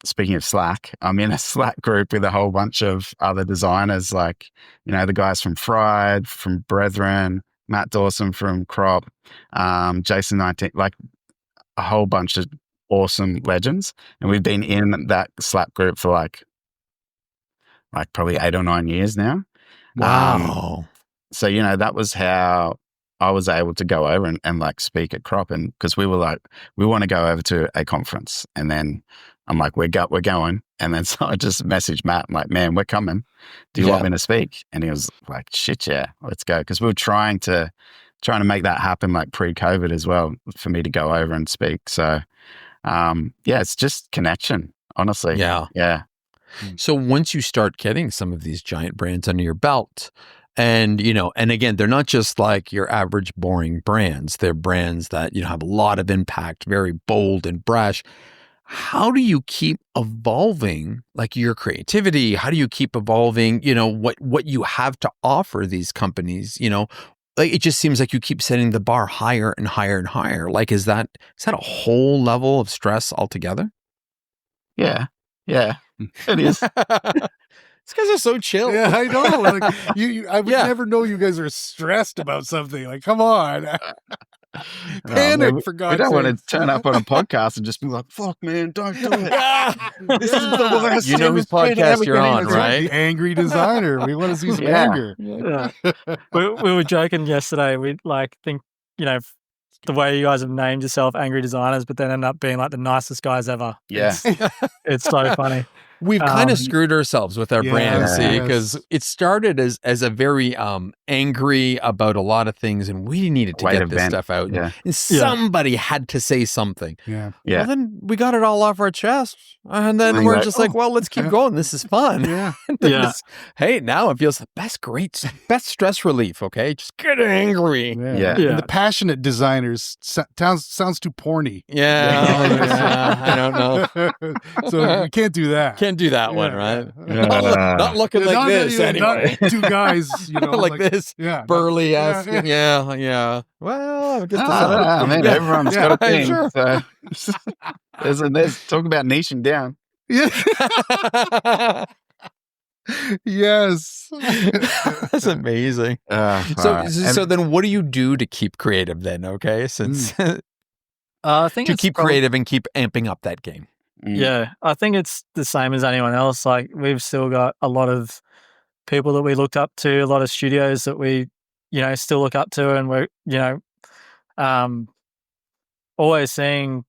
speaking of Slack, I'm in a Slack group with a whole bunch of other designers, like, the guys from Fried, from Brethren, Matt Dawson from Crop, Jason 19, like a whole bunch of awesome legends. And we've been in that Slack group for like probably 8 or 9 years now. Wow. So, that was how I was able to go over and like speak at Crop, and because we were like, we want to go over to a conference, and then I'm like, we're going, and then so I just messaged Matt, I'm like, man, we're coming. Do you want me to speak? And he was like, shit, yeah, let's go, because we were trying to make that happen like pre-COVID as well for me to go over and speak. So, It's just connection, honestly. Yeah. So once you start getting some of these giant brands under your belt, and and again, they're not just like your average boring brands. They're brands that have a lot of impact, very bold and brash. How do you keep evolving like your creativity? How do you keep evolving, what you have to offer these companies? Like it just seems like you keep setting the bar higher and higher and higher. Like is that a whole level of stress altogether? Yeah. It is. These guys are so chill. Yeah, I know. Like I would never know you guys are stressed about something. Like, come on. Panic, for God's sake. We don't want to turn up on a podcast and just be like, fuck, man, don't do it. This is the worst. You know whose podcast you're on, right? The angry designer. We want to see some anger. Yeah. we were joking yesterday. We think, the way you guys have named yourself angry designers, but then end up being like the nicest guys ever. Yeah. It's so funny. We've kind of screwed ourselves with our brand, see, because it started as a very angry about a lot of things, and we needed to get this stuff out. Yeah. And somebody had to say something. Yeah. Well, then we got it all off our chest, and then we're just like, well, let's keep going. This is fun. Yeah. Hey, now it feels the best stress relief. Okay, just get angry. Yeah. And the passionate designers sounds too porny. Yeah. I don't know. So we can't do that. Can't do that one, right? Not looking Not like this anyway. Not two guys, like this. Yeah. Burly ass. Yeah. Well, I guess man, everyone's got a thing. Sure. So there's talk about niching down. Yeah. Yes. That's amazing. So then what do you do to keep creative then? Okay. Since I think to keep creative and keep amping up that game. Yeah, I think it's the same as anyone else. Like we've still got a lot of people that we looked up to, a lot of studios that we, still look up to, and we're, always seeing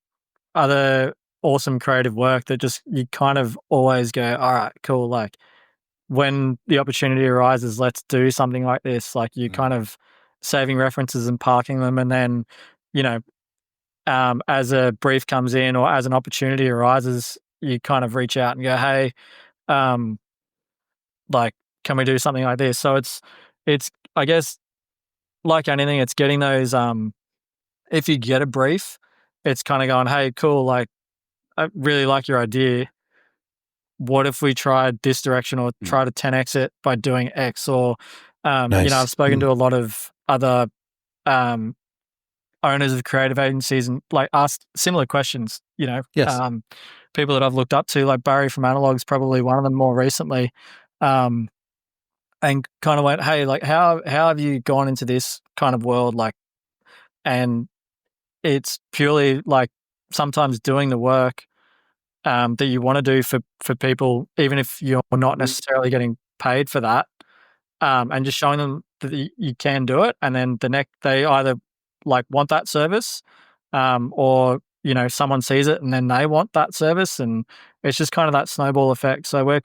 other awesome creative work that just you kind of always go, all right, cool. Like when the opportunity arises, let's do something like this. Like you kind of saving references and parking them, and then, as a brief comes in or as an opportunity arises, you kind of reach out and go, hey, can we do something like this? So it's, I guess, like anything, it's getting those, if you get a brief, it's kind of going, hey, cool, like, I really like your idea. What if we tried this direction or try to 10x it by doing X? Or, nice. I've spoken to a lot of other, owners of creative agencies and asked similar questions, Yes. People that I've looked up to, like Barry from Analog's probably one of them more recently, and kind of went, hey, like how have you gone into this kind of world? And it's purely like sometimes doing the work that you want to do for people, even if you're not necessarily getting paid for that, and just showing them that you can do it. And then they either want that service, or someone sees it and then they want that service, and it's just kind of that snowball effect. So we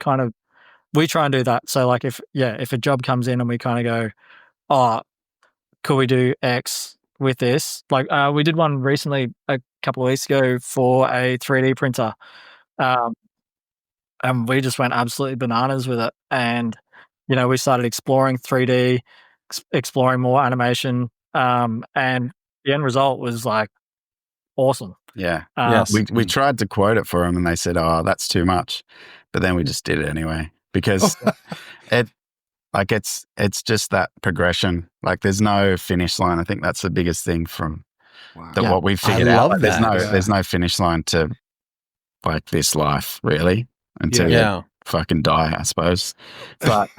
try and do that. So if a job comes in and we kind of go, oh, could we do X with this? We did one recently a couple of weeks ago for a 3D printer, and we just went absolutely bananas with it. And we started exploring 3D, exploring more animation. And the end result was awesome. Yeah. Yes. We tried to quote it for them and they said, oh, that's too much. But then we just did it anyway because it's just that progression. There's no finish line. I think that's the biggest thing from what we figured out. There's no finish line to this life really until you fucking die, I suppose. But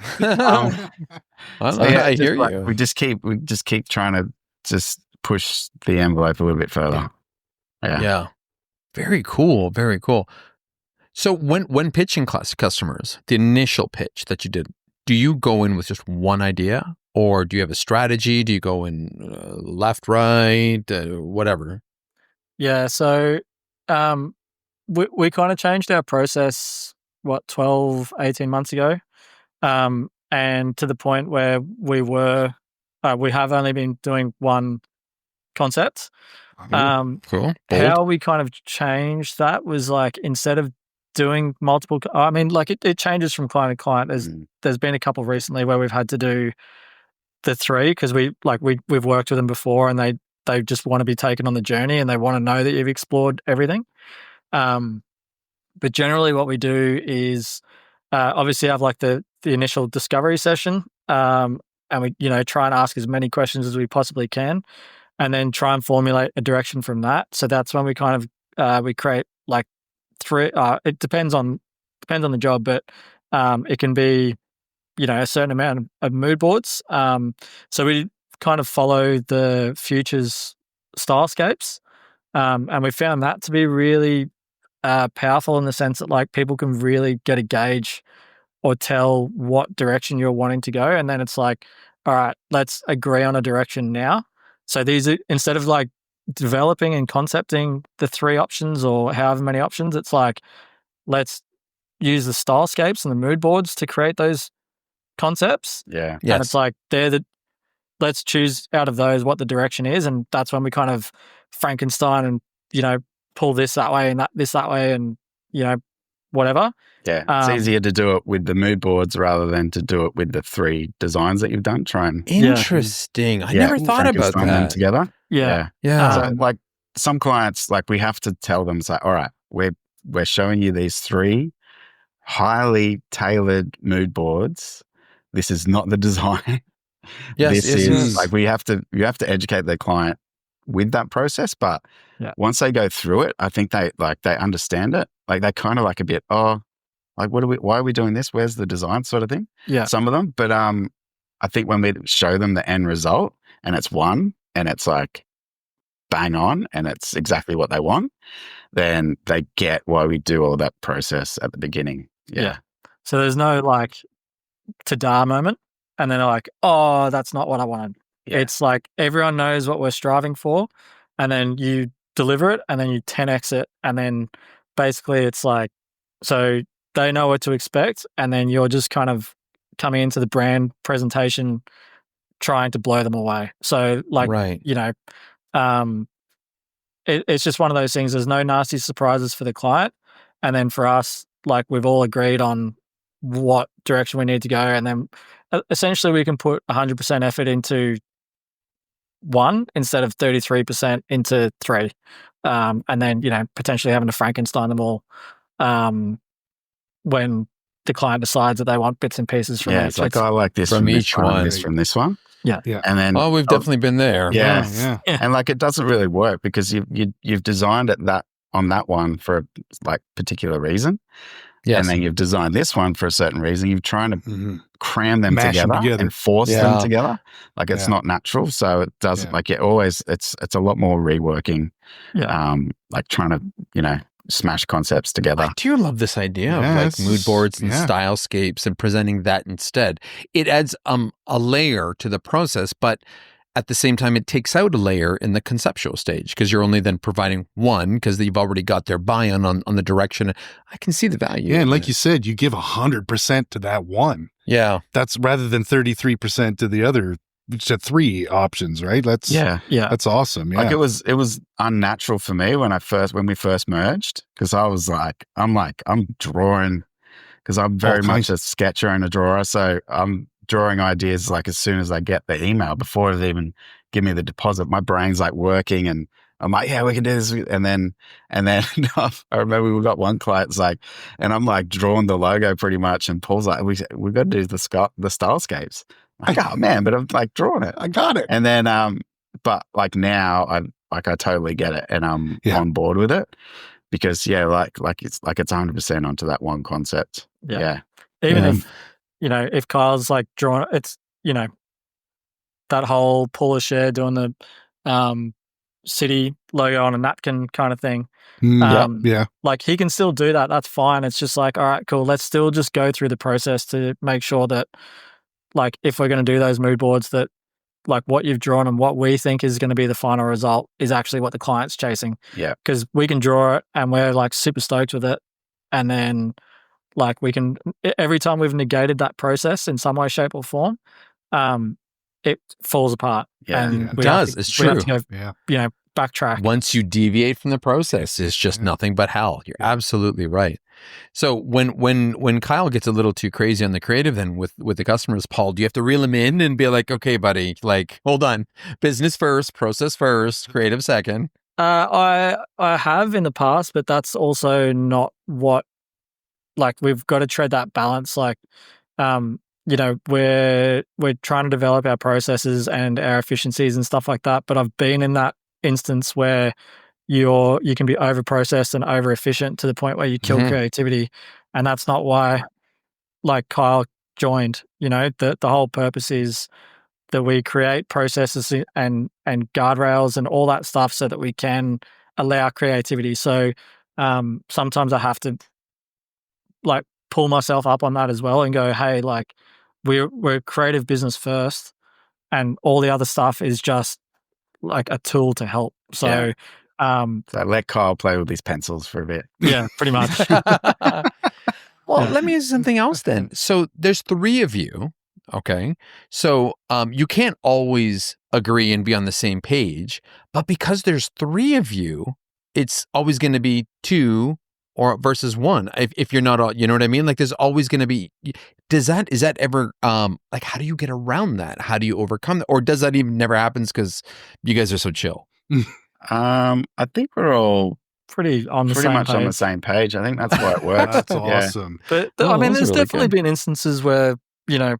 I hear you. We just keep trying to just push the envelope a little bit further. Yeah. Very cool. Very cool. So when pitching customers, the initial pitch that you did, do you go in with just one idea, or do you have a strategy? Do you go in left, right, whatever? Yeah. So we kind of changed our process 12, 18 months ago, and to the point where we have only been doing one concept. Cool. Bold. How we kind of changed that was like, instead of doing multiple, I mean, like it changes from client to client. There's been a couple recently where we've had to do the 3 because we've worked with them before, and they just want to be taken on the journey and they want to know that you've explored everything. But generally what we do is obviously have like the initial discovery session, and we, try and ask as many questions as we possibly can, and then try and formulate a direction from that. So that's when we kind of we create like 3. It depends on the job, but it can be a certain amount of mood boards. So we kind of follow the Futures stylescapes, and we found that to be really powerful in the sense that like people can really get a gauge or tell what direction you're wanting to go, and then it's like, all right, let's agree on a direction now. So these are, instead of like developing and concepting the 3 options or however many options, it's like, let's use the stylescapes and the mood boards to create those concepts. Yeah. And it's like, let's choose out of those what the direction is. And that's when we kind of Frankenstein and, pull this that way and this that way and, whatever. Yeah. It's easier to do it with the mood boards rather than to do it with the 3 designs that you've done. Interesting. I never thought about that. Together. Yeah. So, like some clients, like we have to tell them, say, all right, we're showing you these 3 highly tailored mood boards. This is not the design. Yes. Like you have to educate the client with that process. But once they go through it, I think they understand it. Like they kind of like a bit, like why are we doing this? Where's the design sort of thing? Yeah. Some of them. But I think when we show them the end result and it's one and it's like bang on and it's exactly what they want, then they get why we do all that process at the beginning. Yeah. So there's no like ta-da moment and then they're like, oh, that's not what I wanted. Yeah. It's like everyone knows what we're striving for, and then you deliver it and then you 10x it, and then basically it's like, so they know what to expect, and then you're just kind of coming into the brand presentation trying to blow them away. So like, it's just one of those things. There's no nasty surprises for the client. And then for us, like we've all agreed on what direction we need to go. And then essentially we can put 100% effort into 1 instead of 33% into 3. And then, potentially having to Frankenstein them all when the client decides that they want bits and pieces from each. It's like, I like this from each one, this from this one. Yeah. And then we've definitely been there. Yeah. And like it doesn't really work because you've designed it on that one for a like particular reason. Yes. And then you've designed this one for a certain reason. You're trying to cram them together and force them together. Like it's not natural. So it doesn't like it always, it's a lot more reworking. Yeah. Like trying to, smash concepts together. I do love this idea of like mood boards and stylescapes and presenting that instead. It adds a layer to the process, but at the same time, it takes out a layer in the conceptual stage because you're only then providing one because you've already got their buy-in on the direction. I can see the value. Yeah, and like you said, you give 100% to that one. Yeah. That's rather than 33% to the other, to 3 options, right? That's awesome. Yeah. Like it was unnatural for me when we first merged because I'm drawing because I'm very much a sketcher and a drawer. So I'm drawing ideas like as soon as I get the email before they even give me the deposit. My brain's like working and I'm like, yeah, we can do this. And then I remember we got one client's like, and I'm like drawing the logo pretty much. And Paul's like, we got to do the stylescapes. Like, oh man, but I'm like drawing it. I got it. And then, but like now I totally get it and I'm on board with it because like it's 100% onto that one concept. Yeah. Even if, if Kyle's like drawing, it's, that whole pull a share doing the city logo on a napkin kind of thing. Like he can still do that. That's fine. It's just like, all right, cool. Let's still just go through the process to make sure that like, if we're going to do those mood boards that like what you've drawn and what we think is going to be the final result is actually what the client's chasing. Yeah. Because we can draw it and we're like super stoked with it. And then like we can, every time we've negated that process in some way, shape or form, it falls apart. Yeah, and it does. It's true. We have to go, backtrack. Once you deviate from the process, it's just nothing but hell. You're absolutely right. So when Kyle gets a little too crazy on the creative, then with the customers, Paul, do you have to reel him in and be like, okay, buddy, like, hold on, business first, process first, creative second? I have in the past, but that's also not what, like, we've got to tread that balance. Like, you know, we're trying to develop our processes and our efficiencies and stuff like that. But I've been in that instance where you can be over processed and over efficient to the point where you kill creativity, and that's not why, like, Kyle joined. You know, the whole purpose is that we create processes and guardrails and all that stuff so that we can allow creativity. So sometimes I have to, like, pull myself up on that as well and go, hey, like, we're creative business first, and all the other stuff is just like a tool to help. So so let Kyle play with his pencils for a bit. Yeah, pretty much. Well, let me ask you something else then. So there's 3 of you, okay? So you can't always agree and be on the same page, but because there's 3 of you, it's always going to be 2 or versus 1. If you're not all, you know what I mean? Like, there's always going to be. Is that ever like, how do you get around that? How do you overcome that? Or does that even never happens because you guys are so chill? I think we're all pretty much on the same page. I think that's why it works. That's awesome. But I mean, there's really definitely been instances where, you know,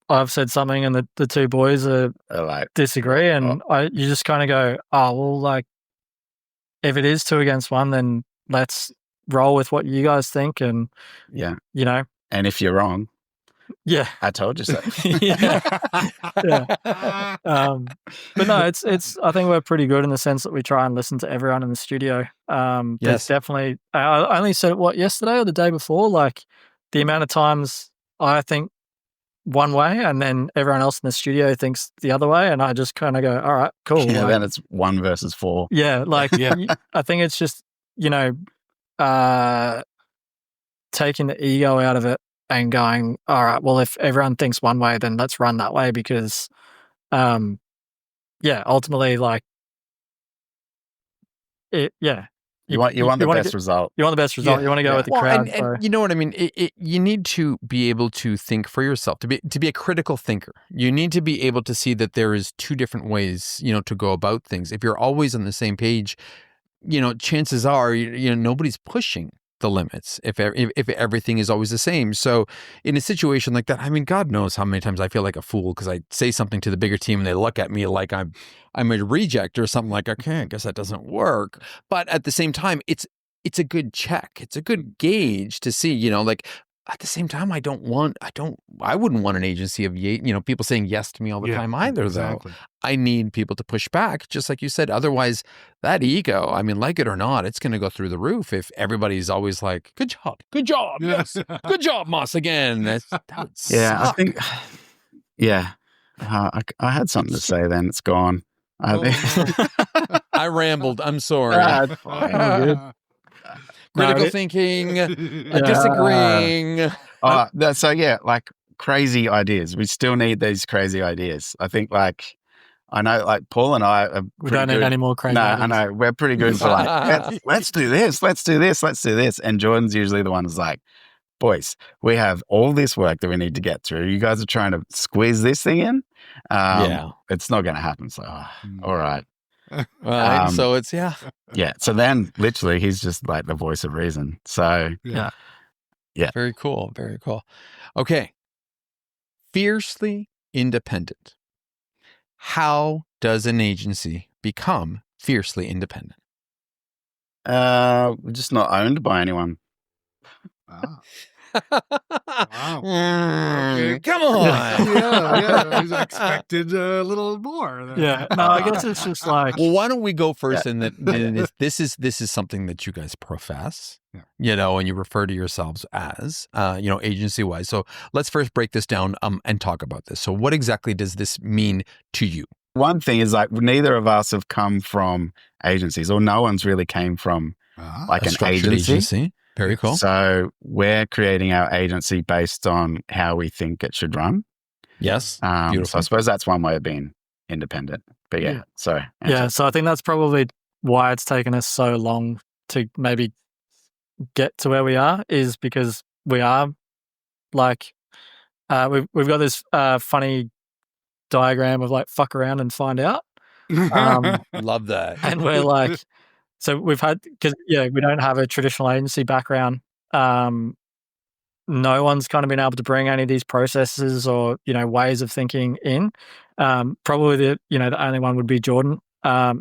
I've said something and the 2 boys like, disagree, and you just kind of go, oh, well, like, if it is 2 against 1, then let's roll with what you guys think, and you know. And if you're wrong, I told you so. But no, it's. I think we're pretty good in the sense that we try and listen to everyone in the studio. There's definitely. I only said it yesterday or the day before. Like, the amount of times I think one way, and then everyone else in the studio thinks the other way, and I just kind of go, all right, cool. Yeah, like, then it's 1 versus 4. Yeah, like I think it's just, you know, taking the ego out of it and going, all right, well, if everyone thinks one way, then let's run that way, because ultimately, like, you want the best result. You want the best result. You want to go with the crowd. And you know what I mean? You need to be able to think for yourself, to be a critical thinker. You need to be able to see that there is 2 different ways, you know, to go about things. If you're always on the same page, you know, chances are, you know, nobody's pushing the limits if everything is always the same. So in a situation like that, I mean, God knows how many times I feel like a fool because I say something to the bigger team and they look at me like I'm a reject or something, like, okay, I guess that doesn't work. But at the same time, it's a good check. It's a good gauge to see, you know, like, at the same time, I wouldn't want an agency of, you know, people saying yes to me all the time either, exactly. Though. I need people to push back, just like you said. Otherwise, that ego, I mean, like it or not, it's going to go through the roof if everybody's always like, good job, yes, good job, Moss, again. That would suck. I think, I had something to say then. It's gone. I rambled. I'm sorry. Fine. Critical thinking, disagreeing. Like, crazy ideas. We still need these crazy ideas. I think, like, I know, like, Paul and I are we don't need any more crazy ideas. I know. We're pretty good for, like, let's do this, let's do this, let's do this. And Jordan's usually the one who's like, boys, we have all this work that we need to get through. You guys are trying to squeeze this thing in. It's not going to happen. So, all right. Right. So it's So then literally he's just like the voice of reason. So yeah. Very cool. Very cool. Okay. Fiercely independent. How does an agency become fiercely independent? We're just not owned by anyone. Wow. Okay. Come on. I expected a little more. No, I guess it's just like. Well, why don't we go first? And that this is something that you guys profess, you know, and you refer to yourselves as, you know, agency wise. So let's first break this down and talk about this. So what exactly does this mean to you? One thing is, like, neither of us have come from agencies, or no one's really came from like an agency. Very cool. So we're creating our agency based on how we think it should run. Yes. Beautiful. So I suppose that's one way of being independent. But so I think that's probably why it's taken us so long to maybe get to where we are is because we are like, we've got this funny diagram of like fuck around and find out. Love that. And we're like, so we've had, because we don't have a traditional agency background. No one's kind of been able to bring any of these processes or, ways of thinking in. Probably the only one would be Jordan.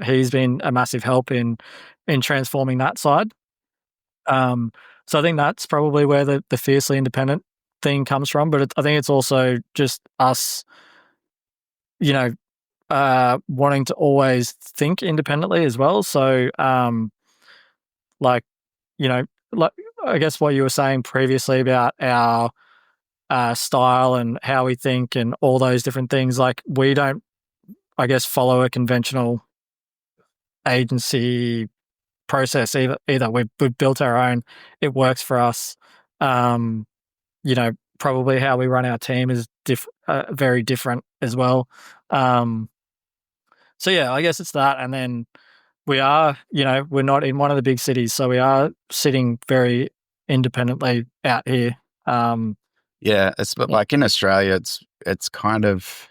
He's been a massive help in transforming that side. So I think that's probably where the fiercely independent thing comes from. But I think it's also just us, wanting to always think independently as well. So, like I guess what you were saying previously about our style and how we think and all those different things, like we don't, I guess, follow a conventional agency process either. We've built our own. It works for us. Probably how we run our team is very different as well. So yeah, I guess it's that. And then we are, we're not in one of the big cities, so we are sitting very independently out here. It's like in Australia, it's kind of,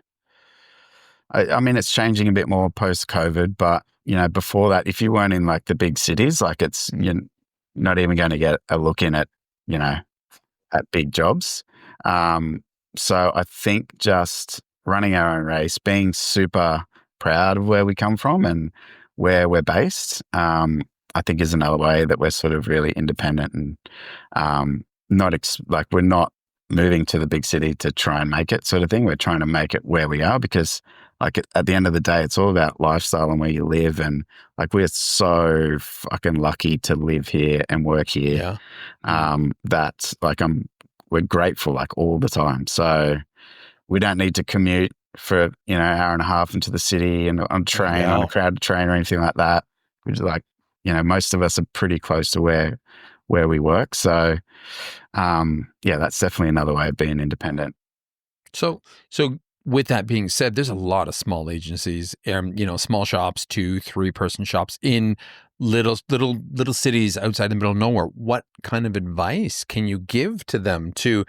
I mean, it's changing a bit more post-COVID, but before that, if you weren't in like the big cities, like you're not even going to get a look in at big jobs. So I think just running our own race, being super proud of where we come from and where we're based, I think is another way that we're sort of really independent and we're not moving to the big city to try and make it sort of thing. We're trying to make it where we are because like at the end of the day, it's all about lifestyle and where you live. And like we're so fucking lucky to live here and work here. That like we're grateful like all the time. So we don't need to commute for, hour and a half into the city and on train, on a crowded train or anything like that. Which is like, most of us are pretty close to where we work. So, that's definitely another way of being independent. So with that being said, there's a lot of small agencies, small shops, 2-3 person shops in little cities outside the middle of nowhere. What kind of advice can you give to them to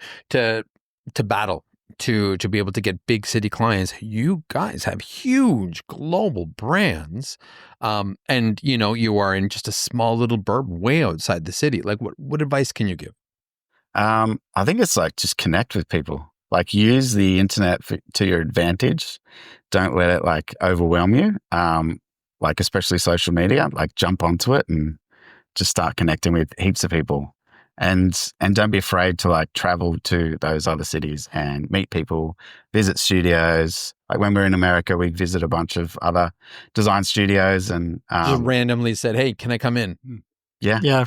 battle, to be able to get big city clients? You guys have huge global brands, and you are in just a small little burb way outside the city. Like what advice can you give? I think it's like just connect with people. Like use the internet to your advantage. Don't let it like overwhelm you. Like especially social media. Like jump onto it and just start connecting with heaps of people. And don't be afraid to like travel to those other cities and meet people, visit studios. Like when we're in America, we visit a bunch of other design studios and just randomly said, "Hey, can I come in?" Yeah.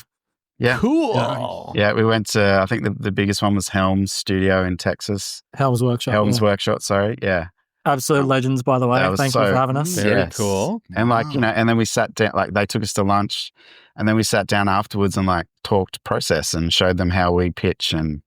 Cool. Yeah, we went to, I think the biggest one was Helm's Studio in Texas. Helm's Workshop, sorry. Yeah. Absolute legends, by the way. Thank you for having us. Very cool. And like, and then we sat down, like they took us to lunch and then we sat down afterwards and like talked process and showed them how we pitch and,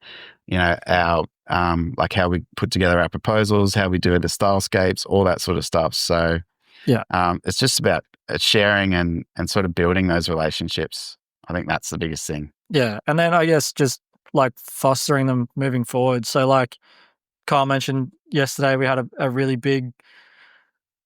our, like how we put together our proposals, how we do the stylescapes, all that sort of stuff. So it's just about sharing and sort of building those relationships. I think that's the biggest thing. Yeah. And then I guess just like fostering them moving forward. So like Kyle mentioned yesterday, we had a really big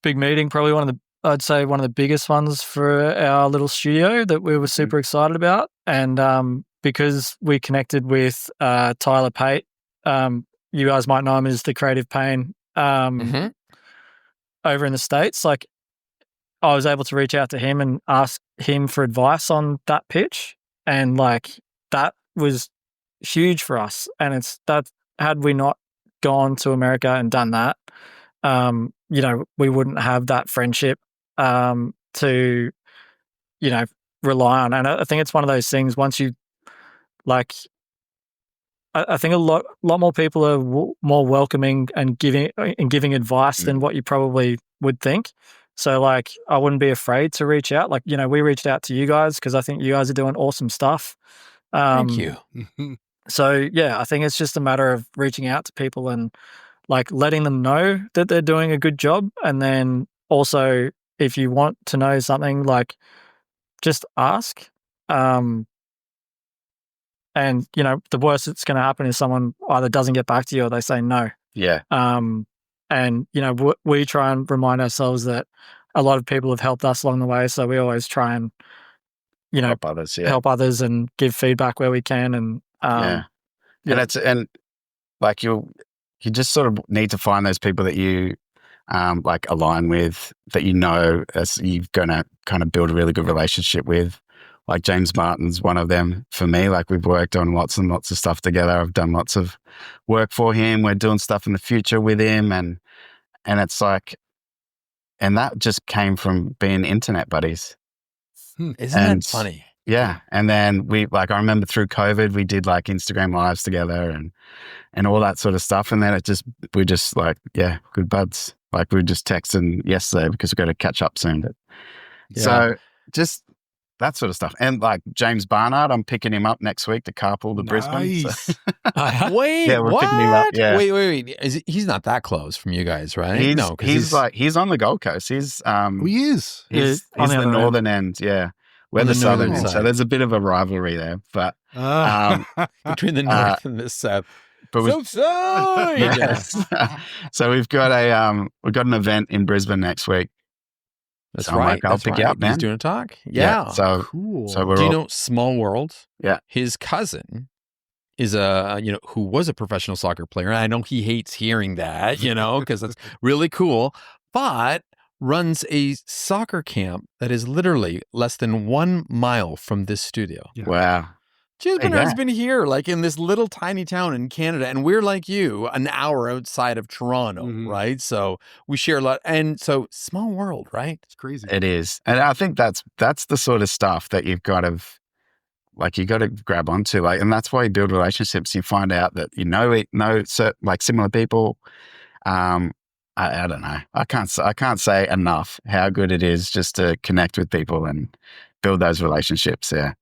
meeting, probably I'd say one of the biggest ones for our little studio that we were super excited about. And because we connected with Tyler Pate, you guys might know him as the Creative Pain over in the States. Like I was able to reach out to him and ask him for advice on that pitch. And like, that was huge for us. And had we not gone to America and done that, we wouldn't have that friendship, to, rely on. And I think it's one of those things once you like, I think a lot more people are more welcoming and giving advice than what you probably would think. So like, I wouldn't be afraid to reach out. Like, we reached out to you guys because I think you guys are doing awesome stuff. Thank you. So yeah, I think it's just a matter of reaching out to people and like letting them know that they're doing a good job. And then also if you want to know something, like just ask. And, the worst that's going to happen is someone either doesn't get back to you or they say no. Yeah. And, we try and remind ourselves that a lot of people have helped us along the way. So we always try and, help others. Yeah. help others and give feedback where we can. And, and like you just sort of need to find those people that you like align with, that as you're going to kind of build a really good relationship with. Like James Martin's one of them for me. Like we've worked on lots and lots of stuff together. I've done lots of work for him. We're doing stuff in the future with him. And it's like, and that just came from being internet buddies. Isn't that funny? Yeah. And then I remember through COVID, we did like Instagram lives together and all that sort of stuff. And then we're just like, yeah, good buds. Like we were just texting yesterday because we've got to catch up soon. So just that sort of stuff. And like James Barnard, I'm picking him up next week to carpool to Brisbane. So. Wait, yeah, we're picking him up. Yeah. Wait. He's not that close from you guys, right? He's on the Gold Coast. He is. He's on the northern end. Yeah. We're the southern end. So there's a bit of a rivalry there, but between the north and the south. But yes. So we've got an event in Brisbane next week. That's so right. I'll pick you up, man. He's doing a talk. Yeah. So cool. So do you know Small World? Yeah. His cousin is who was a professional soccer player. And I know he hates hearing that, because that's really cool, but runs a soccer camp that is literally less than 1 mile from this studio. Yeah. Wow. James Bernard's been here, like in this little tiny town in Canada, and we're like you, an hour outside of Toronto, right? So we share a lot, and so small world, right? It's crazy. It is, and I think that's the sort of stuff that you've got to, you got to grab onto, like, and that's why you build relationships. You find out that like similar people. I don't know. I can't say enough how good it is just to connect with people and build those relationships. Yeah.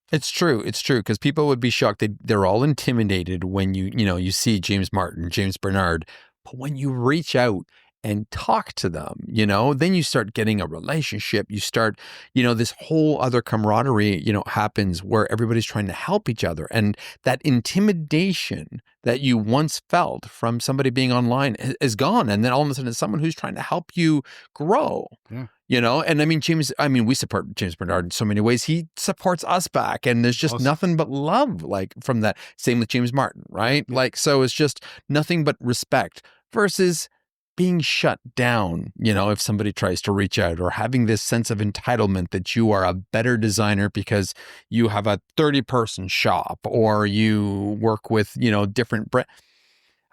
It's true. It's true. Because people would be shocked. They're all intimidated when you see James Martin, James Bernard. But when you reach out and talk to them, then you start getting a relationship. You start, this whole other camaraderie, happens where everybody's trying to help each other. And that intimidation that you once felt from somebody being online is gone. And then all of a sudden it's someone who's trying to help you grow. Yeah. And we support James Bernard in so many ways. He supports us back, and there's just nothing but love, like from that. Same with James Martin, right? Yeah. So it's just nothing but respect versus being shut down, if somebody tries to reach out, or having this sense of entitlement that you are a better designer because you have a 30-person shop, or you work with, different brands.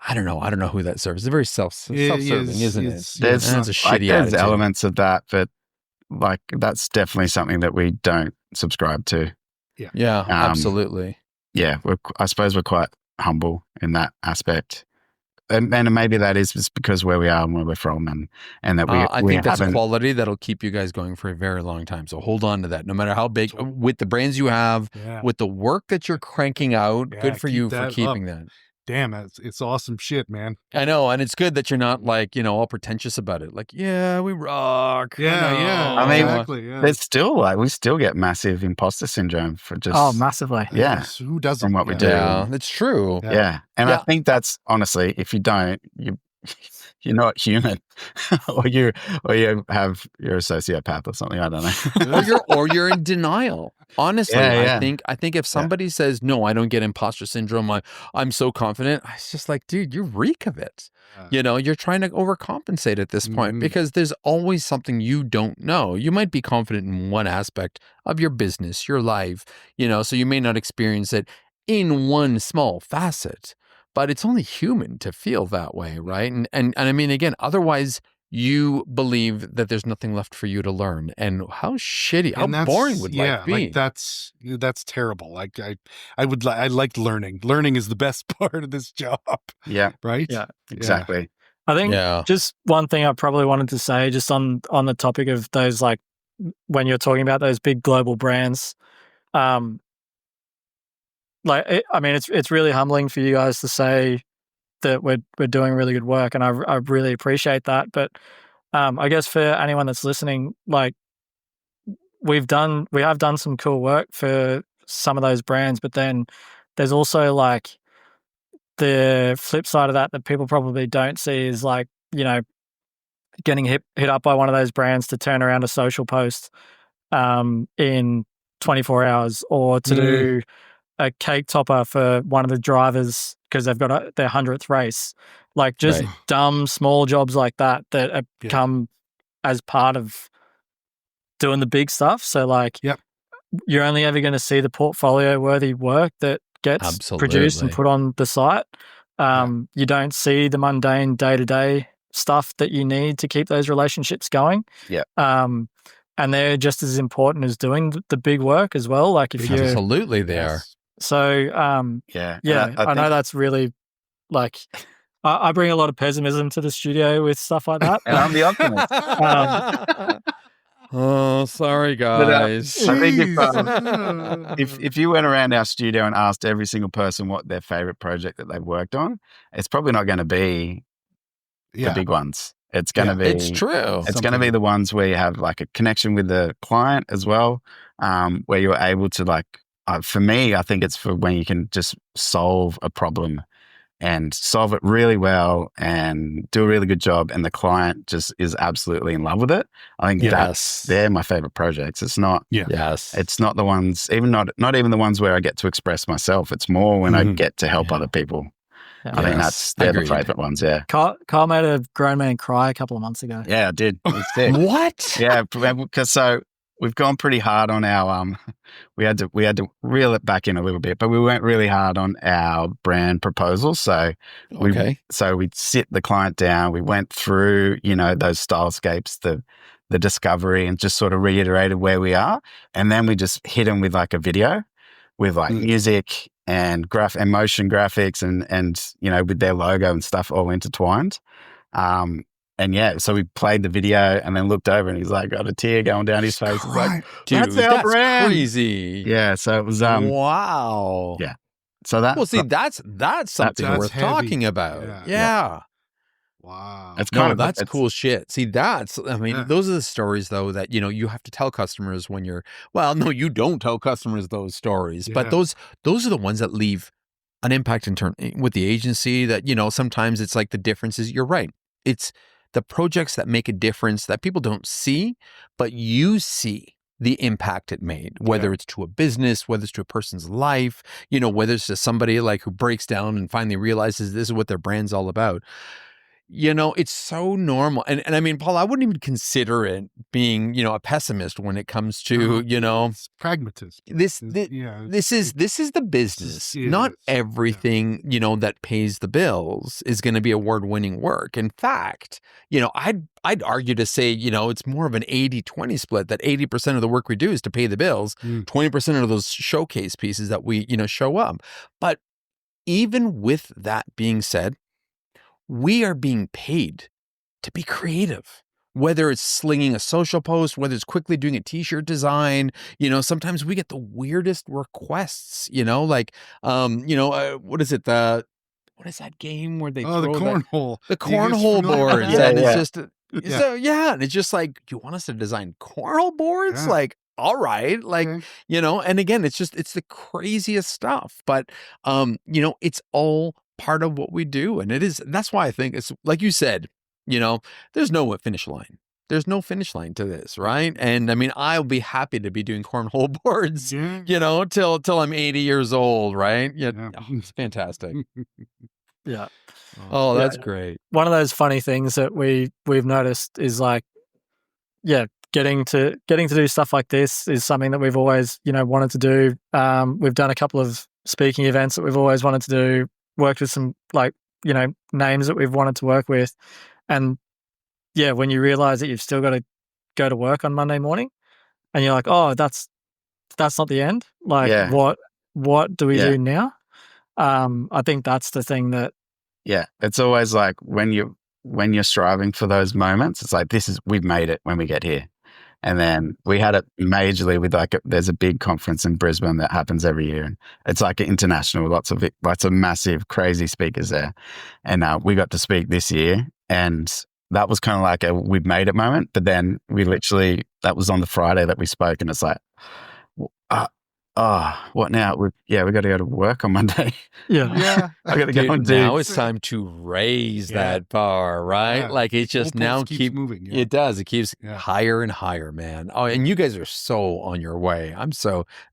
I don't know who that serves. It's very self-serving, isn't it? There's a shitty there's elements of that, but that's definitely something that we don't subscribe to. Yeah. Yeah, absolutely. Yeah. I suppose we're quite humble in that aspect. And maybe that is just because where we are and where we're from, and that I think that's a quality that'll keep you guys going for a very long time. So hold on to that, no matter how big, with the brands you have, with the work that you're cranking out. Good for you for keeping that. Damn, it's awesome shit, man. I know, and it's good that you're not all pretentious about it. Like, yeah, we rock. Yeah. I mean, exactly. Yeah. There's still we still get massive imposter syndom for just massively. Yeah, who doesn't? From what we do. Yeah, it's true. Yeah, and I think that's honestly, if you don't, you're not human, or you're a sociopath or something. I don't know. or you're in denial. Honestly, I think if somebody says, no, I don't get imposter syndrome, I'm so confident, it's just like, dude, you reek of it. You're trying to overcompensate at this point, because there's always something you don't know. You might be confident in one aspect of your business, your life, so you may not experience it in one small facet, but it's only human to feel that way, right? And I mean, again, otherwise you believe that there's nothing left for you to learn. And how shitty, how boring would life be? Like that's terrible. Like I like learning. Learning is the best part of this job. Yeah. Right? Yeah, exactly. I think just one thing I probably wanted to say, just on the topic of those, like when you're talking about those big global brands, it's really humbling for you guys to say that we're doing really good work, and I really appreciate that. But I guess for anyone that's listening, like we have done some cool work for some of those brands, but then there's also like the flip side of that people probably don't see is like, getting hit up by one of those brands to turn around a social post in 24 hours, or to do a cake topper for one of the drivers because they've got their 100th race. Like just dumb small jobs like that have come as part of doing the big stuff. So like you're only ever going to see the portfolio worthy work that gets produced and put on the site. You don't see the mundane day-to-day stuff that you need to keep those relationships going. And they're just as important as doing the big work as well. Like if you're absolutely there. So I know that's really like I bring a lot of pessimism to the studio with stuff like that. And I'm the optimist. Oh, sorry, guys. I think if you went around our studio and asked every single person what their favorite project that they've worked on, it's probably not going to be the big ones. It's going to be. It's true. It's going to be the ones where you have like a connection with the client as well, where you're able to like. For me, I think it's for when you can just solve a problem and solve it really well and do a really good job, and the client just is absolutely in love with it. I think they're my favorite projects. It's not. It's not the ones, even not even the ones where I get to express myself. It's more when I get to help other people. I think they're the favorite ones. Yeah. Carl made a grown man cry a couple of months ago. Yeah, I did. What? Yeah, because we've gone pretty hard on our we had to reel it back in a little bit, but we went really hard on our brand proposal. So we'd sit the client down, we went through, those stylescapes, the discovery, and just sort of reiterated where we are. And then we just hit them with like a video with like music and motion graphics and with their logo and stuff all intertwined. So we played the video and then looked over and he's like got a tear going down his face. He's like, dude, that's crazy. Yeah. So it was, wow. Yeah. So that's something worth talking about. Yeah. Wow. That's cool shit. See, those are the stories though that, you have to tell customers when you don't tell customers those stories, but those are the ones that leave an impact in turn with the agency that, sometimes it's like the difference is, you're right. It's the projects that make a difference that people don't see, but you see the impact it made, whether it's to a business, whether it's to a person's life, whether it's to somebody like who breaks down and finally realizes this is what their brand's all about. It's so normal. And I mean, Paul, I wouldn't even consider it being, a pessimist when it comes to, it's pragmatism. This is the business. Not everything, that pays the bills is going to be award-winning work. In fact, I'd argue to say, it's more of an 80-20 split, that 80% of the work we do is to pay the bills, 20% of those showcase pieces that we, show up. But even with that being said, we are being paid to be creative, whether it's slinging a social post, whether it's quickly doing a t-shirt design. Sometimes we get the weirdest requests, what is it? What is that game where they throw the cornhole? The cornhole boards. And it's just, and it's just like, do you want us to design cornhole boards? Like, all right. Like, and again, it's the craziest stuff, but, it's all part of what we do. And that's why I think it's like you said, there's no finish line. There's no finish line to this, right? And I mean, I'll be happy to be doing cornhole boards, till I'm 80 years old, right? It's fantastic. Yeah. Oh, that's great. One of those funny things that we've noticed is like, getting to do stuff like this is something that we've always, wanted to do. We've done a couple of speaking events that we've always wanted to do, worked with some names that we've wanted to work with. And when you realize that you've still got to go to work on Monday morning and you're like, oh, that's not the end. Like what do we do now? I think that's the thing that. Yeah. It's always like when you're striving for those moments, it's like, we've made it when we get here. And then we had it majorly with there's a big conference in Brisbane that happens every year. And it's like an international, lots of massive, crazy speakers there. And we got to speak this year. And that was kind of like a we've made it moment. But then we literally, that was on the Friday that we spoke, and it's like, what now? We got to go to work on Monday. Yeah. I got to go and do. Now it's time to raise that bar, right? Yeah. Like it just now keeps moving. Yeah. It does. It keeps higher and higher, man. Oh, and you guys are so on your way.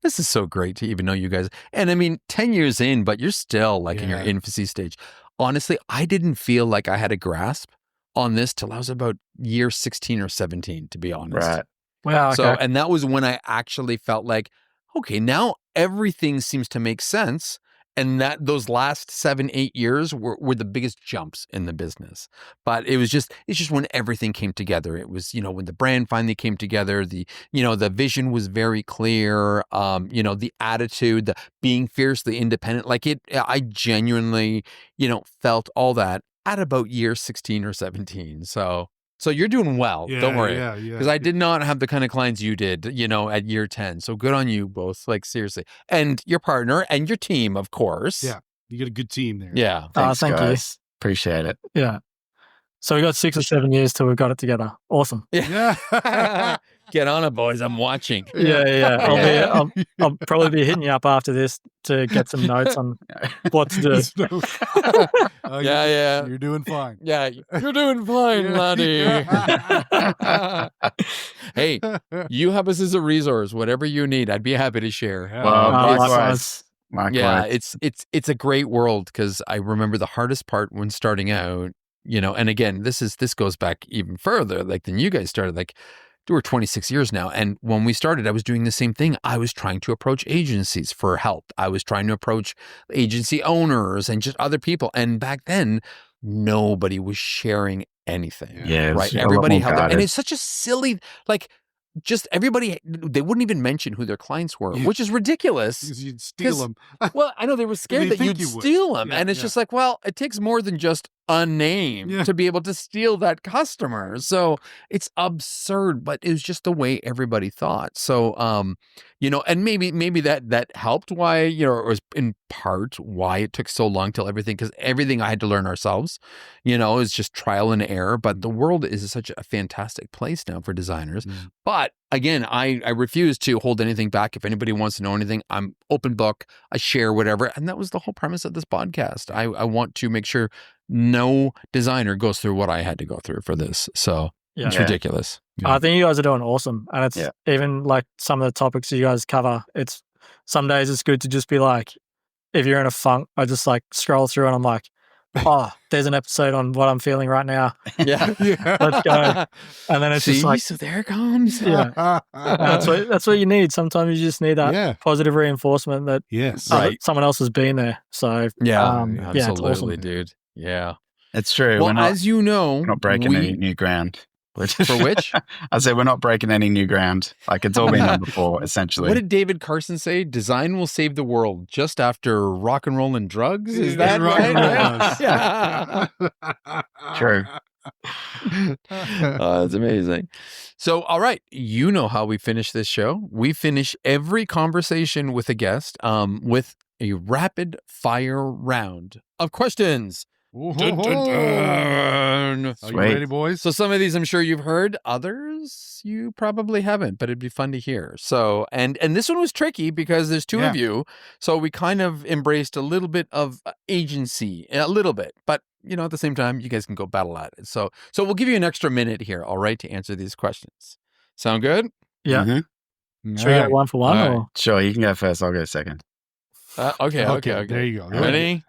This is so great to even know you guys. And I mean, 10 years in, but you're still like in your infancy stage. Honestly, I didn't feel like I had a grasp on this till I was about year 16 or 17, to be honest. Right. Wow. Okay. So, and that was when I actually felt like, okay, now everything seems to make sense. And that those last 7-8 years were the biggest jumps in the business. But it's just when everything came together. It was, when the brand finally came together, the vision was very clear, the attitude, the being fiercely independent, I genuinely, felt all that at about year 16 or 17. So you're doing well. Don't worry. Because I did not have the kind of clients you did, at year 10. So good on you both, like seriously. And your partner and your team, of course. Yeah. You got a good team there. Yeah. Thanks, thank guys. Appreciate it. Yeah. So we got 6 or 7 years till we've got it together. Awesome. Yeah. Get on it, boys. I'm watching. Yeah. I'll probably be hitting you up after this to get some notes on what to do. Yeah. You're doing fine. Yeah. You're doing fine, laddie. Hey, you have us as a resource. Whatever you need, I'd be happy to share. Well, likewise. Yeah, it's a great world, because I remember the hardest part when starting out, and again, this goes back even further, like than you guys started, like we're 26 years now. And when we started, I was doing the same thing. I was trying to approach agencies for help. I was trying to approach agency owners and just other people. And back then, nobody was sharing anything. Yeah. Right. Everybody held it. And it's such a silly, just everybody, they wouldn't even mention who their clients were, which is ridiculous. Because you'd steal them. Well, I know they were scared that you'd steal them. And it's just like, well, it takes more than just a name to be able to steal that customer. So it's absurd, but it was just the way everybody thought. So, and maybe that helped why, it was in part why it took so long till everything, because everything I had to learn ourselves, is just trial and error. But the world is such a fantastic place now for designers. But again, I refuse to hold anything back. If anybody wants to know anything, I'm open book. I share whatever. And that was the whole premise of this podcast. I want to make sure no designer goes through what I had to go through for this. So it's ridiculous. I think you guys are doing awesome. And it's even like some of the topics you guys cover, it's some days it's good to just be like, if you're in a funk, I just like scroll through and I'm like, oh, there's an episode on what I'm feeling right now. Yeah. Let's go. And then it's just like, so there it comes. Yeah. That's what you need. Sometimes you just need that positive reinforcement that someone else has been there. So absolutely, it's awesome. dude. Yeah. It's true. Well, as you know, we're not breaking any new ground. For which? I said we're not breaking any new ground. Like it's all been done before, essentially. What did David Carson say? Design will save the world just after rock and roll and drugs? Is that right? Yeah. True. That's amazing. So, all right. You know how we finish this show. We finish every conversation with a guest with a rapid fire round of questions. Dun, dun, dun. Are you ready, boys? So some of these I'm sure you've heard. Others you probably haven't, but it'd be fun to hear. So, and this one was tricky because there's two of you. So we kind of embraced a little bit of agency, a little bit. But, at the same time, you guys can go battle at it. So we'll give you an extra minute here, all right, to answer these questions. Sound good? Yeah. Mm-hmm. Should we go one for one? Right. Or? Sure, you can go first. I'll go second. Okay. There you go. Ready?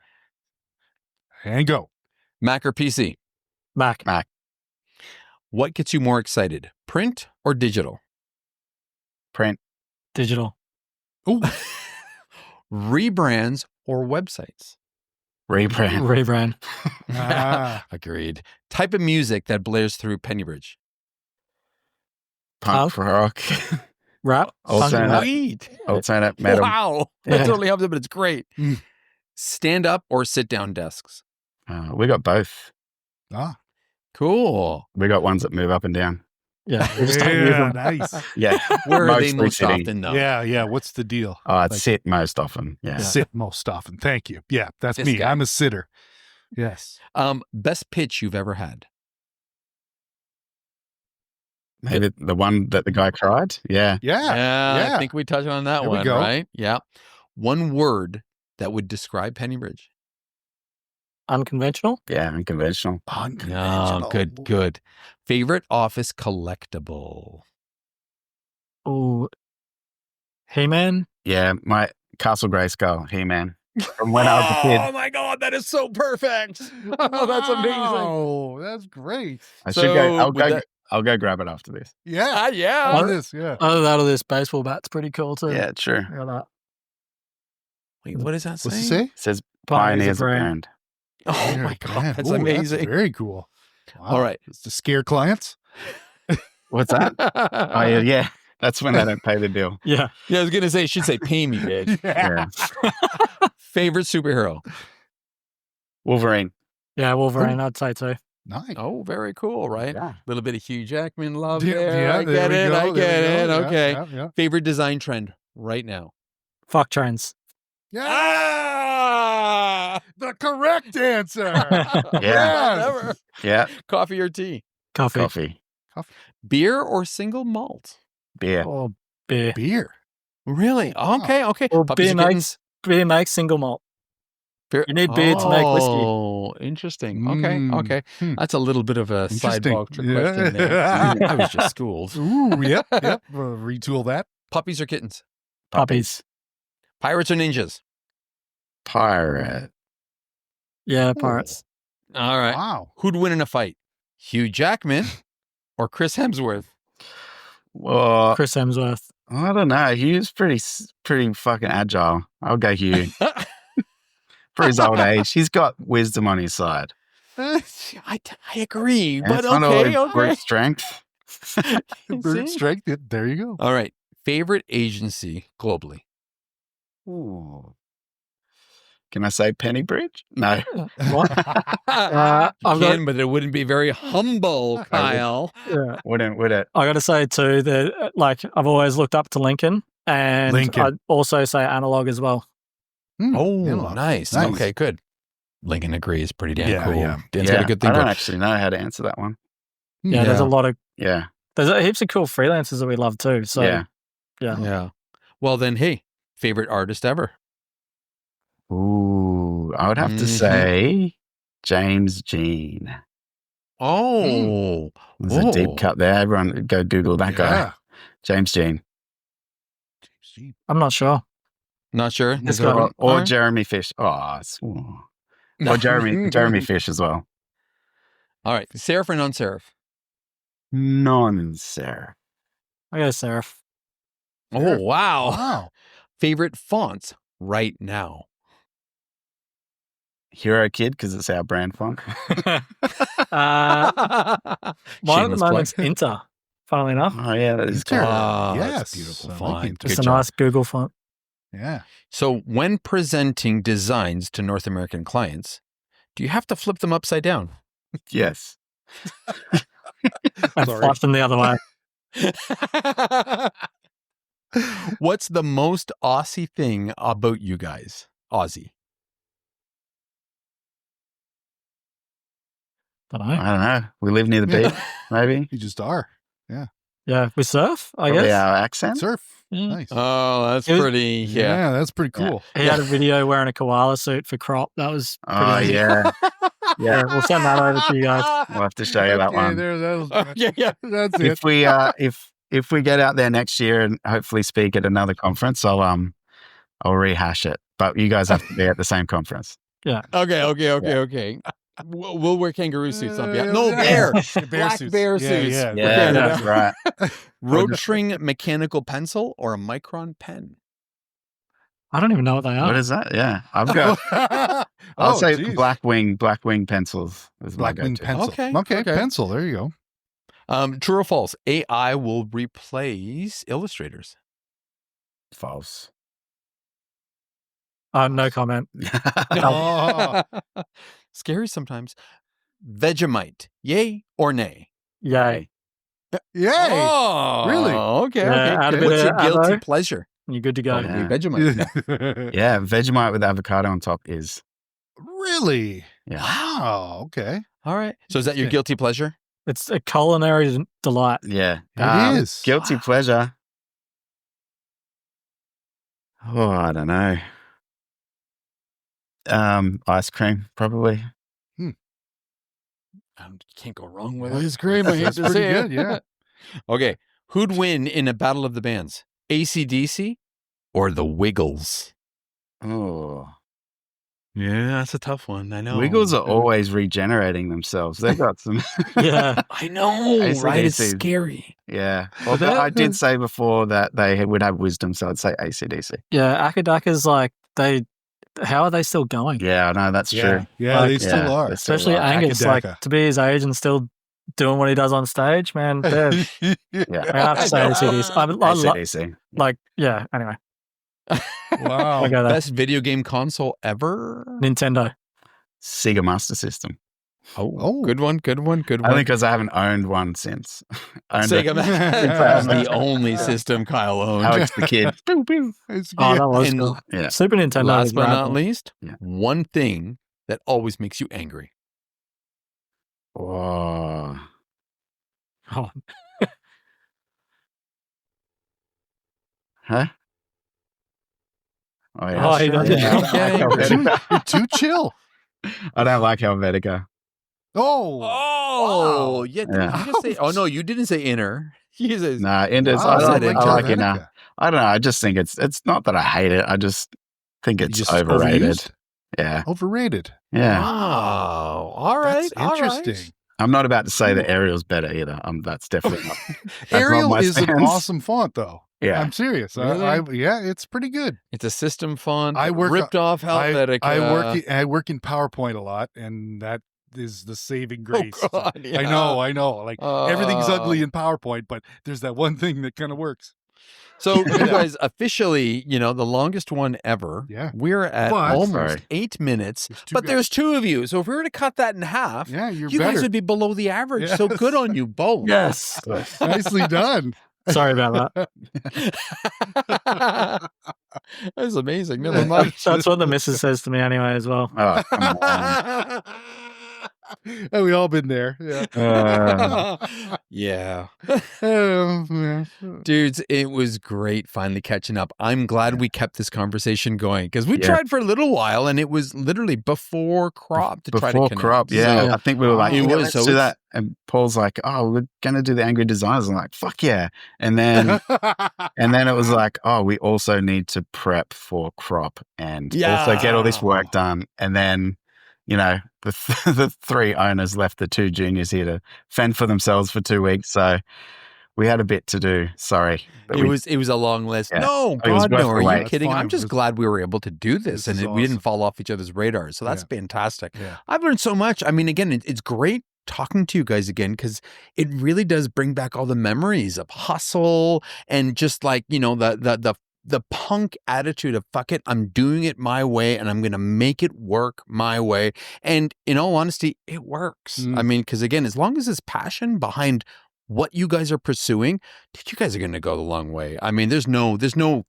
And go. Mac or PC? Mac. What gets you more excited, print or digital? Print. Digital. Ooh. Rebrands or websites? Rebrand. Agreed. Type of music that blares through Pennybridge? Punk rock. Rap. Alternate metal. Wow. That totally helps it, but it's great. Stand up or sit down desks? We got both. Cool. We got ones that move up and down. Yeah. We just don't use them. Nice. Yeah. Where are they most often, though? Yeah. What's the deal? I'd sit most often. Yeah. Sit most often. Thank you. Yeah, that's This me. guy. I'm a sitter. Yes. Best pitch you've ever had? Maybe the one that the guy cried. Yeah. Yeah. I think we touched on that There we one, go. right? Yeah. One word that would describe Pennybridge. Unconventional. Yeah. Unconventional. Unconventional. Good. Favorite office collectible. Oh, He-Man. Yeah. My Castle Grayskull, He-Man. From when I was a kid. Oh my God, that is so perfect. Oh, that's amazing. Oh, that's great. I should go. So I'll go grab it after this. Yeah. yeah. After this, yeah. Other than that, this baseball bat's pretty cool too. Yeah, sure. Look at that. Wait, what does that say? What's it say? It says Pioneers Pioneers of of Brand. Brand. Oh my God, that's Ooh, amazing. That's very cool. Wow. All right. It's to scare clients. What's that? Oh, yeah. That's when they don't pay the bill. Yeah. Yeah, I was gonna say it should say pay me, bitch. Yeah. Favorite superhero. Wolverine. Yeah, Wolverine, I'd say too. Nice. Oh, very cool, right? Yeah. Little bit of Hugh Jackman love Yeah, there. yeah, I there get we it. go, I there get we it. go. Okay. Yeah. Favorite design trend right now. Fuck trains. Yeah. Ah! The correct answer. Yeah. Never. Yeah. Coffee or tea? Coffee. Coffee. Beer or single malt? Beer. Or beer. Beer. Really? Wow. Okay. Or Puppies beer and makes single malt. Beer- You need beer to make whiskey. Oh, interesting. Okay. Hmm. That's a little bit of a Interesting. sidebar trick question there. I was just schooled. Ooh, yep. Retool that. Puppies or kittens? Puppies. Pirates or ninjas? Pirate. Yeah, pirates. All right. Wow. Who'd win in a fight? Hugh Jackman or Chris Hemsworth? Well, Chris Hemsworth. I don't know. Hugh's pretty fucking agile. I'll go Hugh. For his old age, he's got wisdom on his side. I agree, And but it's not always okay. brute strength. Brute See? strength. Yeah, there you go. All right. Favorite agency globally? Ooh. Can I say Pennybridge? No. What? I've got, but it wouldn't be very humble, Kyle. yeah. Wouldn't, would it? I got to say too that I've always looked up to Lincoln, and Lincoln. I'd also say Analog as well. Oh, Analog. nice. Nice. Okay, good. Lincoln agrees. Pretty damn Yeah, cool. yeah. Dan's got a good thing I don't going. actually know how to answer that one. Yeah, there's a lot of Yeah. heaps of cool freelancers that we love too. So Yeah. Yeah. Well, then, hey, favorite artist ever? Ooh, I would have to say James Jean. Oh, There's a deep cut there. Everyone go Google that guy. James Jean. I'm not sure. Not sure. It's Is got- that- Or all right. Jeremy Fish. Oh, or Jeremy Fish as well. All right. Serif or non-serif? Non-serif. I go Seraph. Oh, wow. Wow. Favorite fonts right now? Hero Kid, because it's our brand font. Mine at the Shameless moment's plug. Inter, funnily enough. Oh, yeah, that is Inter. cool. Ah, Yes, that's beautiful I like font. Inter. It's Good a job. nice Google font. Yeah. So when presenting designs to North American clients, do you have to flip them upside down? Yes. And Sorry. flush them the other way. What's the most Aussie thing about you guys? Aussie. Don't I know. don't know. We live near the beach, maybe. You just are. Yeah, we surf, I Probably guess. our accent. Surf. Yeah. Nice. Oh, that's It was- pretty. Yeah, that's pretty cool. He had a video wearing a koala suit for crop. That was pretty Oh, awesome. yeah. Yeah, we'll send that over to you guys. We'll have to show you that Okay, one. there, that was, Yeah. that's it. If we if we get out there next year and hopefully speak at another conference, I'll rehash it. But you guys have to be at the same conference. Okay. We'll wear kangaroo suits on behalf. No, bear. Black suits. bear Yeah, suits. yeah. For Yeah, Canada. that's right. Rotring mechanical pencil or a micron pen? I don't even know what they are. What is that? Yeah, I've got. I'll say geez. Blackwing pencils. Is my Blackwing go-to. pencil. Okay, Okay, okay. pencil. There you go. True or false? AI will replace illustrators. False. No comment. Oh. Scary sometimes. Vegemite, yay or nay? Yay. Yay. Oh, Really? Okay. Yeah, okay. add a bit What's of your guilty avo. pleasure? You're good to go. Probably Yeah. Vegemite. Yeah, Vegemite with avocado on top is. Really? Yeah. Wow. Okay. All right. So is that your Interesting. guilty pleasure? It's a culinary delight. Yeah. It is. Guilty pleasure. Oh, I don't know. Ice cream, probably. Can't go wrong with Ice cream. I hate That's to pretty say good, it. Yeah. Okay. Who'd win in a battle of the bands? AC/DC or the Wiggles? Oh. Yeah, that's a tough one. I know. Wiggles are always regenerating themselves. They've got some. Yeah. I know, AC/DC. right? It's scary. Yeah. Well, But I did say before that they would have wisdom, so I'd say AC/DC. Yeah, Akadaka's like how are they still going? Yeah, I know that's true. Yeah, Like, they still are. they still Especially are. Angus, like Akadaka. to be his age and still doing what he does on stage, man. They're, Yeah. I have to say AC/DC. AC/DC. Like, yeah. Anyway, Wow. I go there. Best video game console ever? Nintendo. Sega Master System. Oh, good one. Only because I haven't owned one since. Sega Master is the only system Kyle owned. Alex the Kid. Oh, that was And cool. Yeah. Super Nintendo. last was but rad, not though. least, Yeah. one thing that always makes you angry. Oh. Oh, Huh? Oh, yeah. Oh, he doesn't. Yeah, I don't like Helvetica. You're too chill. I don't like Helvetica. Oh. Oh, yeah. Did Yeah. you just say? Oh no, you didn't say inner. You said Nah, Indus. Wow, I I said like it. it now. I don't know. I just think it's not that I hate it. I just think You it's just overrated. overused? Yeah. Overrated. Yeah. Wow. All right. That's interesting. I'm not about to say that Ariel's better either. That's definitely not. That's not Ariel my is an stance. awesome font, though. Yeah. I'm serious. Really? Yeah, it's pretty good. It's a system font. I work- ripped off Helvetica. I work in PowerPoint a lot, and that is the saving grace. Oh God, yeah. I know. Like everything's ugly in PowerPoint, but there's that one thing that kind of works. So you guys officially, the longest one ever. Yeah. We're at But- almost Sorry. 8 minutes, There's two but guys. there's two of you. So if we were to cut that in half, Yeah, you're you better. guys would be below the average. So Yes. good on you both. yes. Nicely done. Sorry about that. That's amazing. Never mind. That's what the missus says to me anyway as well. Oh, come on. And we all been there. Yeah. Yeah. Yeah. Dudes, it was great finally catching up. I'm glad we kept this conversation going because we Yeah. tried for a little while and it was literally before crop to try to Before connect. crop, yeah. So- I think we were like, It yeah, was, let's so do it's- that. And Paul's like, oh, we're going to do the Angry Designers. I'm like, fuck yeah. And then it was like, oh, we also need to prep for crop and also get all this work done. And then, the three owners left the two juniors here to fend for themselves for 2 weeks. So we had a bit to do. Sorry. But It was a long list. Yeah. No, It was God, worth no. the Are you wait. kidding? Fine. I'm just This- glad we were able to do this this and is we didn't awesome. fall off each other's radars. So that's Yeah. fantastic. Yeah. I've learned so much. I mean, again, it's great talking to you guys again because it really does bring back all the memories of hustle and just like, the punk attitude of fuck it, I'm doing it my way and I'm going to make it work my way. And in all honesty, it works. Mm. I mean, because again, as long as there's passion behind what you guys are pursuing, dude, you guys are going to go the long way. I mean, there's no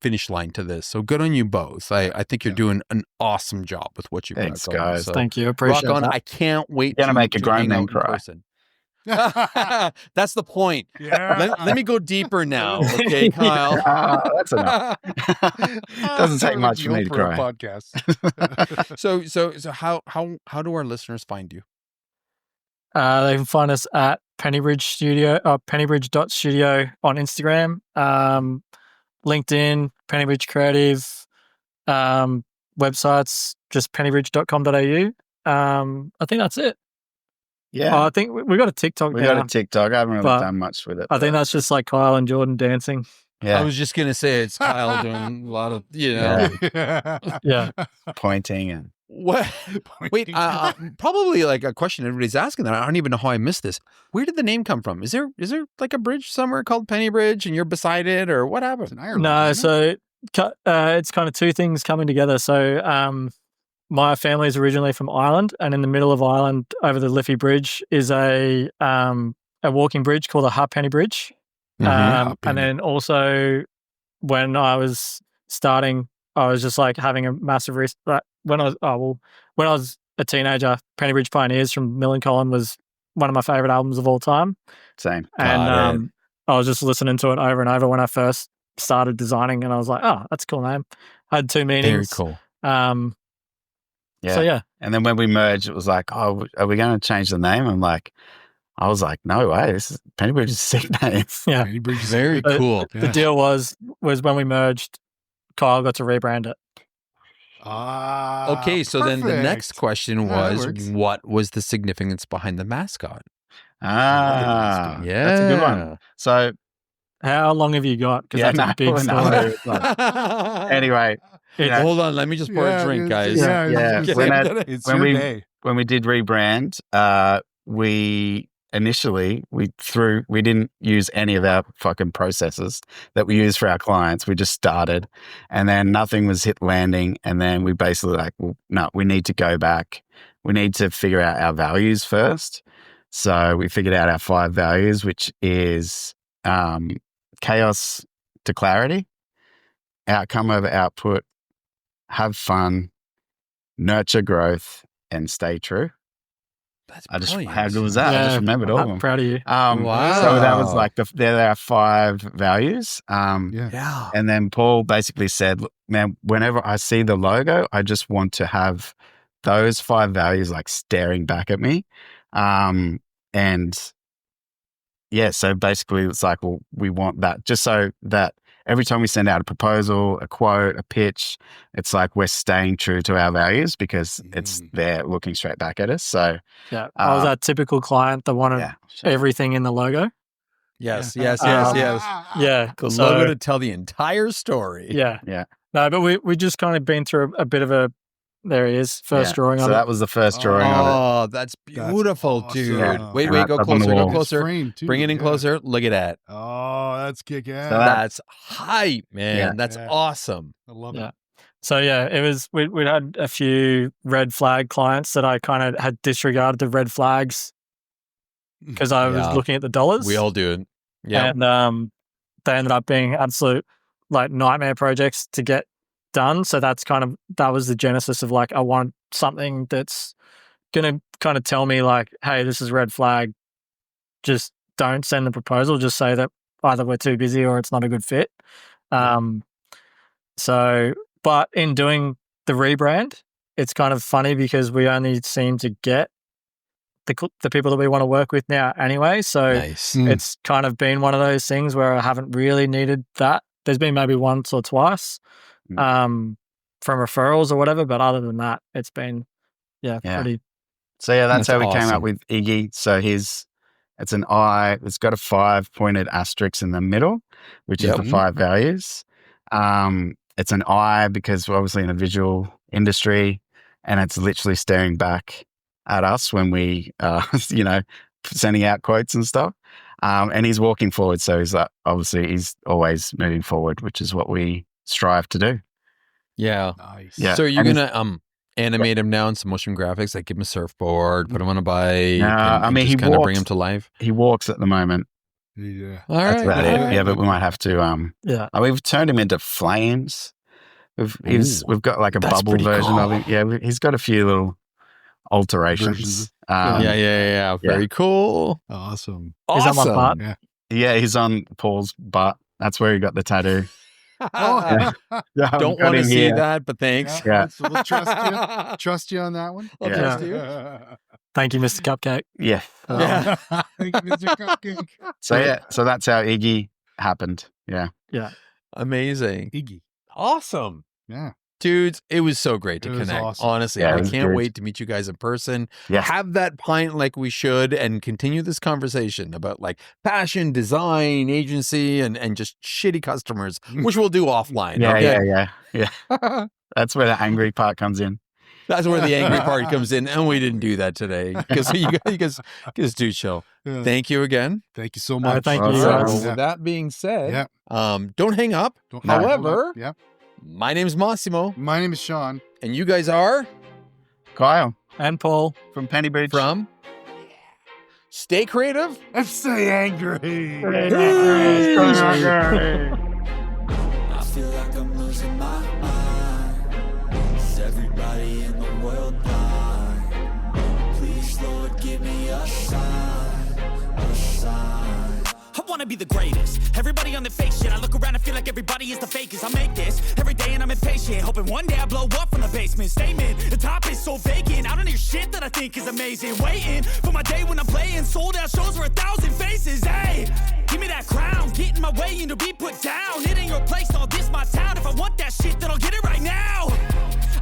finish line to this. So good on you both. I think you're doing an awesome job with what you've Thanks, got going. guys. So Thank you. Appreciate rock on. that. I can't wait Gonna make a to grown hang man out in cry. person. That's the point. Yeah. Let me go deeper now, okay, Kyle? That's enough. Doesn't take much for me to cry. Podcast. So how do our listeners find you? They can find us at Pennybridge.studio on Instagram, LinkedIn, Pennybridge Creative, websites, just pennybridge.com.au. I think that's it. Yeah. I think we got a TikTok We now. got a TikTok. I haven't really but done much with it. I think that's just like Kyle and Jordan dancing. yeah. I was just gonna say it's Kyle doing a lot of Yeah. Pointing and What? Wait, probably like a question everybody's asking that I don't even know how I missed this. Where did the name come from? Is there like a bridge somewhere called Pennybridge and you're beside it, or what It's happened? in Ireland. No, isn't so it's kind of two things coming together. So my family is originally from Ireland, and in the middle of Ireland, over the Liffey Bridge, is a walking bridge called the Halfpenny Bridge. And then also, when I was starting, I was just like having a massive risk. When I was a teenager, Pennybridge Pioneers from Millencolin was one of my favorite albums of all time. Same. And I was just listening to it over and over when I first started designing, and I was like, oh, that's a cool name. I had two meanings. Very cool. So yeah. And then when we merged, it was like, oh, are we going to change the name? I was like, no way. This is Pennybridge is a sick name. Yeah. Pennybridge is Very good. cool. The deal was when we merged, Kyle got to rebrand it. Okay, so then the perfect. next question Yeah, that was, works. what was the significance behind the mascot? Ah, Yeah. that's a good one. So How long have you got? Because that's a big no, story. anyway, yeah. Hold on, let me just pour a drink, guys. Yeah. It's when your we- day. when we did rebrand, we didn't use any of our fucking processes that we use for our clients. We just started, and then nothing was hit landing. And then we basically like, well, no, we need to go back. We need to figure out our values first. So we figured out our 5 values, which is chaos to clarity, outcome over output, have fun, nurture growth, and stay true. That's How brilliant. good was that? I just remembered all of I'm them. proud of you. Wow. So that was like they're our 5 values. Yeah. And then Paul basically said, "Look, man, whenever I see the logo, I just want to have those 5 values like staring back at me." And yeah, so basically it's like, well, we want that just so that every time we send out a proposal, a quote, a pitch, it's like we're staying true to our values because it's there looking straight back at us. So Yeah. I was that typical client that wanted everything in the logo. Yes. Yeah. The So- logo to tell the entire story. Yeah. Yeah. No, but we just kind of been through a bit of a, there he is, first drawing so of it. that was the first drawing of it. Oh, that's beautiful, awesome. dude. Yeah. Wait, And go that's up on the closer, go wall. closer. Frame, too. Bring it in Yeah. closer. Look at that. Oh, that's kick ass. So That's hype, man. Yeah. That's Yeah. awesome. I love Yeah. it. So yeah, it was, we'd had a few red flag clients that I kind of had disregarded the red flags because I was Yeah. looking at the dollars. We all do it. Yeah. And they ended up being absolute like nightmare projects to get done. So that was the genesis of like, I want something that's going to kind of tell me like, hey, this is red flag. Just don't send the proposal. Just say that either we're too busy or it's not a good fit. But in doing the rebrand, it's kind of funny because we only seem to get the people that we want to work with now anyway. So Nice. it's kind of been one of those things where I haven't really needed that. There's been maybe once or twice from referrals or whatever, but other than that, it's been pretty. So yeah, that's how we came awesome. up with Iggy. So it's an eye. It's got a 5-pointed asterisk in the middle, which is the 5 values. It's an eye because we're obviously in a visual industry, and it's literally staring back at us when we, sending out quotes and stuff. And he's walking forward, so he's like, obviously he's always moving forward, which is what we strive to do. Yeah. Nice. Yeah. So you're And gonna animate him now in some motion graphics, like give him a surfboard, put him on a bike. I mean, he kind of bring walks. him to life. He walks at the moment. Yeah. All That's right. about all it. right. Yeah, but we might have to. We've turned him into flames. We've got like a That's bubble pretty version of cool. him. Yeah, he's got a few little alterations. Versions. Yeah. Very cool. Awesome. Is that my part? Yeah. Yeah, he's on Paul's butt. That's where he got the tattoo. Oh, Yeah, I've Don't got want to him see here. that, but thanks. Yeah. So we'll trust you on that one. I'll Yeah. trust you. Thank you, Mr. Cupcake. Yeah. Yeah. Thank you, Mr. Cupcake. So that's how Iggy happened. Yeah. Amazing. Iggy. Awesome. Yeah. Dudes, it was so great to It was connect. awesome. Honestly, Yeah, it I was can't good. wait to meet you guys in person. Yeah. Have that pint like we should and continue this conversation about like passion, design, agency, and just shitty customers, which we'll do offline. Yeah, okay? yeah. That's where the angry part comes in. That's where the angry part comes in, and we didn't do that today because you guys do chill. Yeah. Thank you again. Thank you so much. thank So, you, well, guys. with that being said, Yeah. don't hang up. Don't- However, yeah. my name's Massimo, My name is Sean. and you guys are Kyle And Paul. from Pennybridge. from Stay Creative. And stay angry. I feel like I'm losing my mind. Is everybody in the world blind? Please, Lord, give me a sign. wanna be the greatest. Everybody on the fake shit. I look around and feel like everybody is the fakest. I make this every day and I'm impatient, hoping one day I blow up from the basement. Statement, the top is so vacant. I don't hear shit that I think is amazing. Waiting for my day when I'm playing sold out shows for 1,000 faces. Hey, give me that crown, get in my way and to be put down. It ain't your place, no, this my town. If I want that shit, then I'll get it right now.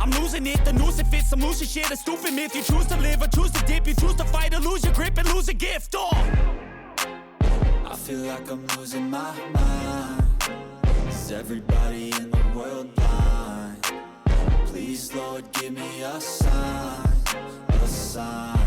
I'm losing it, the noose it fits, some loose shit, a stupid myth. You choose to live or choose to dip, you choose to fight or lose your grip and lose a gift. Oh, I feel like I'm losing my mind. Is everybody in the world blind? Please, Lord, give me a sign, a sign.